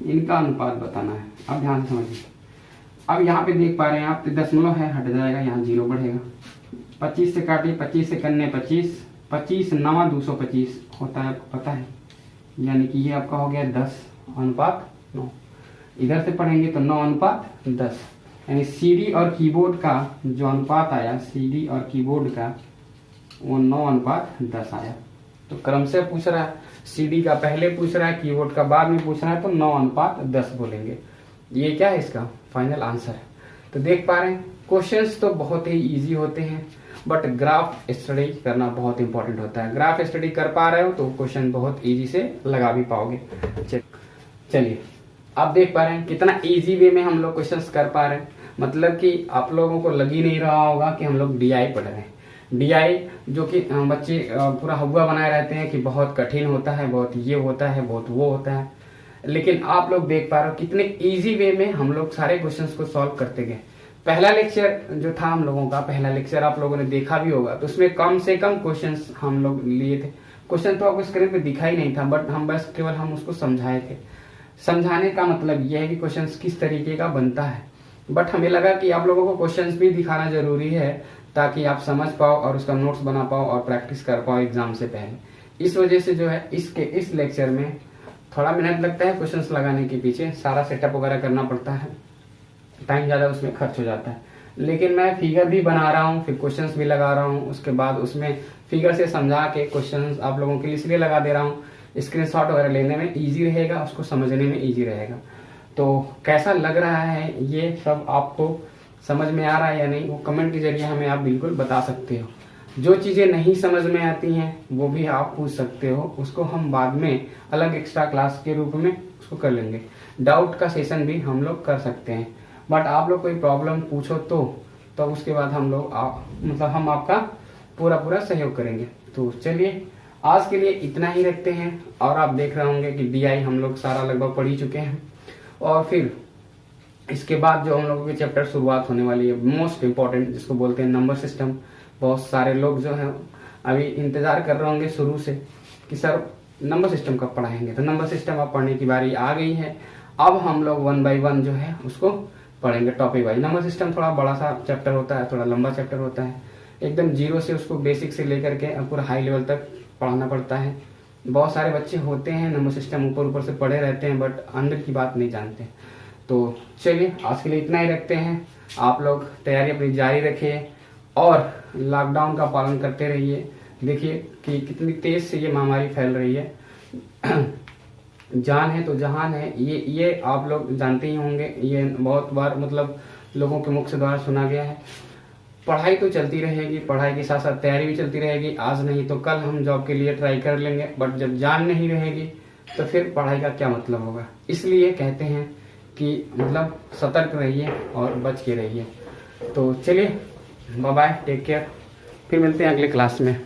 [SPEAKER 1] इनका अनुपात बताना है। अब ध्यान से समझिए, अब यहाँ पे देख पा रहे हैं आप दशमलव है, हट जाएगा, यहाँ जीरो बढ़ेगा। 25 से काटिए, 25 से करने 25, 25 9 225 होता है, आपको पता है, यानी कि ये आपका हो गया 10 अनुपात 9। इधर से पढ़ेंगे तो 9 अनुपात 10, यानी सीडी और कीबोर्ड का जो अनुपात आया, सीडी और कीबोर्ड का वो 9 अनुपात 10 आया। तो क्रम से पूछ रहा है, सीडी का पहले पूछ रहा है, कीबोर्ड का बाद में पूछ रहा है, तो 9 अनुपात 10 बोलेंगे। ये क्या है इसका फाइनल आंसर है। तो देख पा रहे हैं क्वेश्चंस तो बहुत ही इजी होते हैं, बट ग्राफ स्टडी करना बहुत इंपॉर्टेंट होता है। ग्राफ स्टडी कर पा रहे हो तो क्वेश्चन बहुत इजी से लगा भी पाओगे। चलिए आप देख पा रहे हैं कितना इजी वे में हम लोग क्वेश्चंस कर पा रहे हैं, मतलब कि आप लोगों को लग ही नहीं रहा होगा कि हम लोग डीआई पढ़ रहे हैं। डीआई जो कि बच्चे पूरा हवा बनाए रहते हैं कि बहुत कठिन होता है, बहुत ये होता है, बहुत वो होता है, लेकिन आप लोग देख पा रहे हो कितने इजी वे में हम लोग सारे क्वेश्चंस को सॉल्व करते गए। पहला लेक्चर जो था हम लोगों का, पहला लेक्चर आप लोगों ने देखा भी होगा, तो उसमें कम से कम क्वेश्चंस हम लोग लिए थे। क्वेश्चन तो आपको स्क्रीन पे दिखा ही नहीं था, बट हम बस केवल हम उसको समझाए थे। समझाने का मतलब यह है कि क्वेश्चंस किस तरीके का बनता है, बट हमें लगा कि आप लोगों को क्वेश्चंस भी दिखाना जरूरी है ताकि आप समझ पाओ और उसका नोट्स बना पाओ और प्रैक्टिस कर पाओ एग्जाम से पहले। इस वजह से जो है इस लेक्चर में थोड़ा मेहनत लगता है क्वेश्चंस लगाने के पीछे, सारा सेटअप वगैरह करना पड़ता है, टाइम ज़्यादा उसमें खर्च हो जाता है। लेकिन मैं फिगर भी बना रहा हूँ, फिर क्वेश्चंस भी लगा रहा हूँ, उसके बाद उसमें फिगर से समझा के क्वेश्चंस आप लोगों के लिए इसलिए लगा दे रहा हूँ, स्क्रीनशॉट वगैरह लेने में ईजी रहेगा, उसको समझने में ईजी रहेगा। तो कैसा लग रहा है ये सब, आपको समझ में आ रहा है या नहीं, वो कमेंट के जरिए हमें आप बिल्कुल बता सकते हो। जो चीज़ें नहीं समझ में आती हैं वो भी आप पूछ सकते हो, उसको हम बाद में अलग एक्स्ट्रा क्लास के रूप में उसको कर लेंगे। डाउट का सेशन भी हम लोग कर सकते हैं, बट आप लोग कोई प्रॉब्लम पूछो तो उसके बाद हम लोग मतलब हम आपका पूरा सहयोग करेंगे। तो चलिए आज के लिए इतना ही रखते हैं, और आप देख रहे होंगे कि डीआई हम लोग सारा लगभग पढ़ ही चुके हैं, और फिर इसके बाद जो हम लोगों की चैप्टर शुरुआत होने वाली है, मोस्ट इम्पॉर्टेंट जिसको बोलते हैं नंबर सिस्टम। बहुत सारे लोग जो हैं अभी इंतजार कर रहे होंगे शुरू से कि सर नंबर सिस्टम कब पढ़ाएंगे, तो नंबर सिस्टम अब पढ़ने की बारी आ गई है। अब हम लोग 1 by 1 जो है उसको पढ़ेंगे टॉपिक वाइज। नंबर सिस्टम थोड़ा बड़ा सा चैप्टर होता है, थोड़ा लंबा चैप्टर होता है, एकदम जीरो से उसको बेसिक से लेकर के पूरा हाई लेवल तक पढ़ाना पड़ता है। बहुत सारे बच्चे होते हैं नंबर सिस्टम ऊपर ऊपर से पढ़े रहते हैं, बट अंदर की बात नहीं जानते। तो चलिए आज के लिए इतना ही रखते हैं। आप लोग तैयारी अपनी जारी रखिए और लॉकडाउन का पालन करते रहिए। देखिए कि कितनी तेज से ये महामारी फैल रही है। जान है तो जहान है, ये आप लोग जानते ही होंगे। ये बहुत बार मतलब लोगों के मुख से द्वारा सुना गया है। पढ़ाई तो चलती रहेगी, पढ़ाई के साथ साथ तैयारी भी चलती रहेगी। आज नहीं तो कल हम जॉब के लिए ट्राई कर लेंगे, बट जब जान नहीं रहेगी तो फिर पढ़ाई का क्या मतलब होगा। इसलिए कहते हैं कि मतलब सतर्क रहिए और बच के रहिए। तो चलिए बाय बाय, टेक केयर, फिर मिलते हैं अगले क्लास में।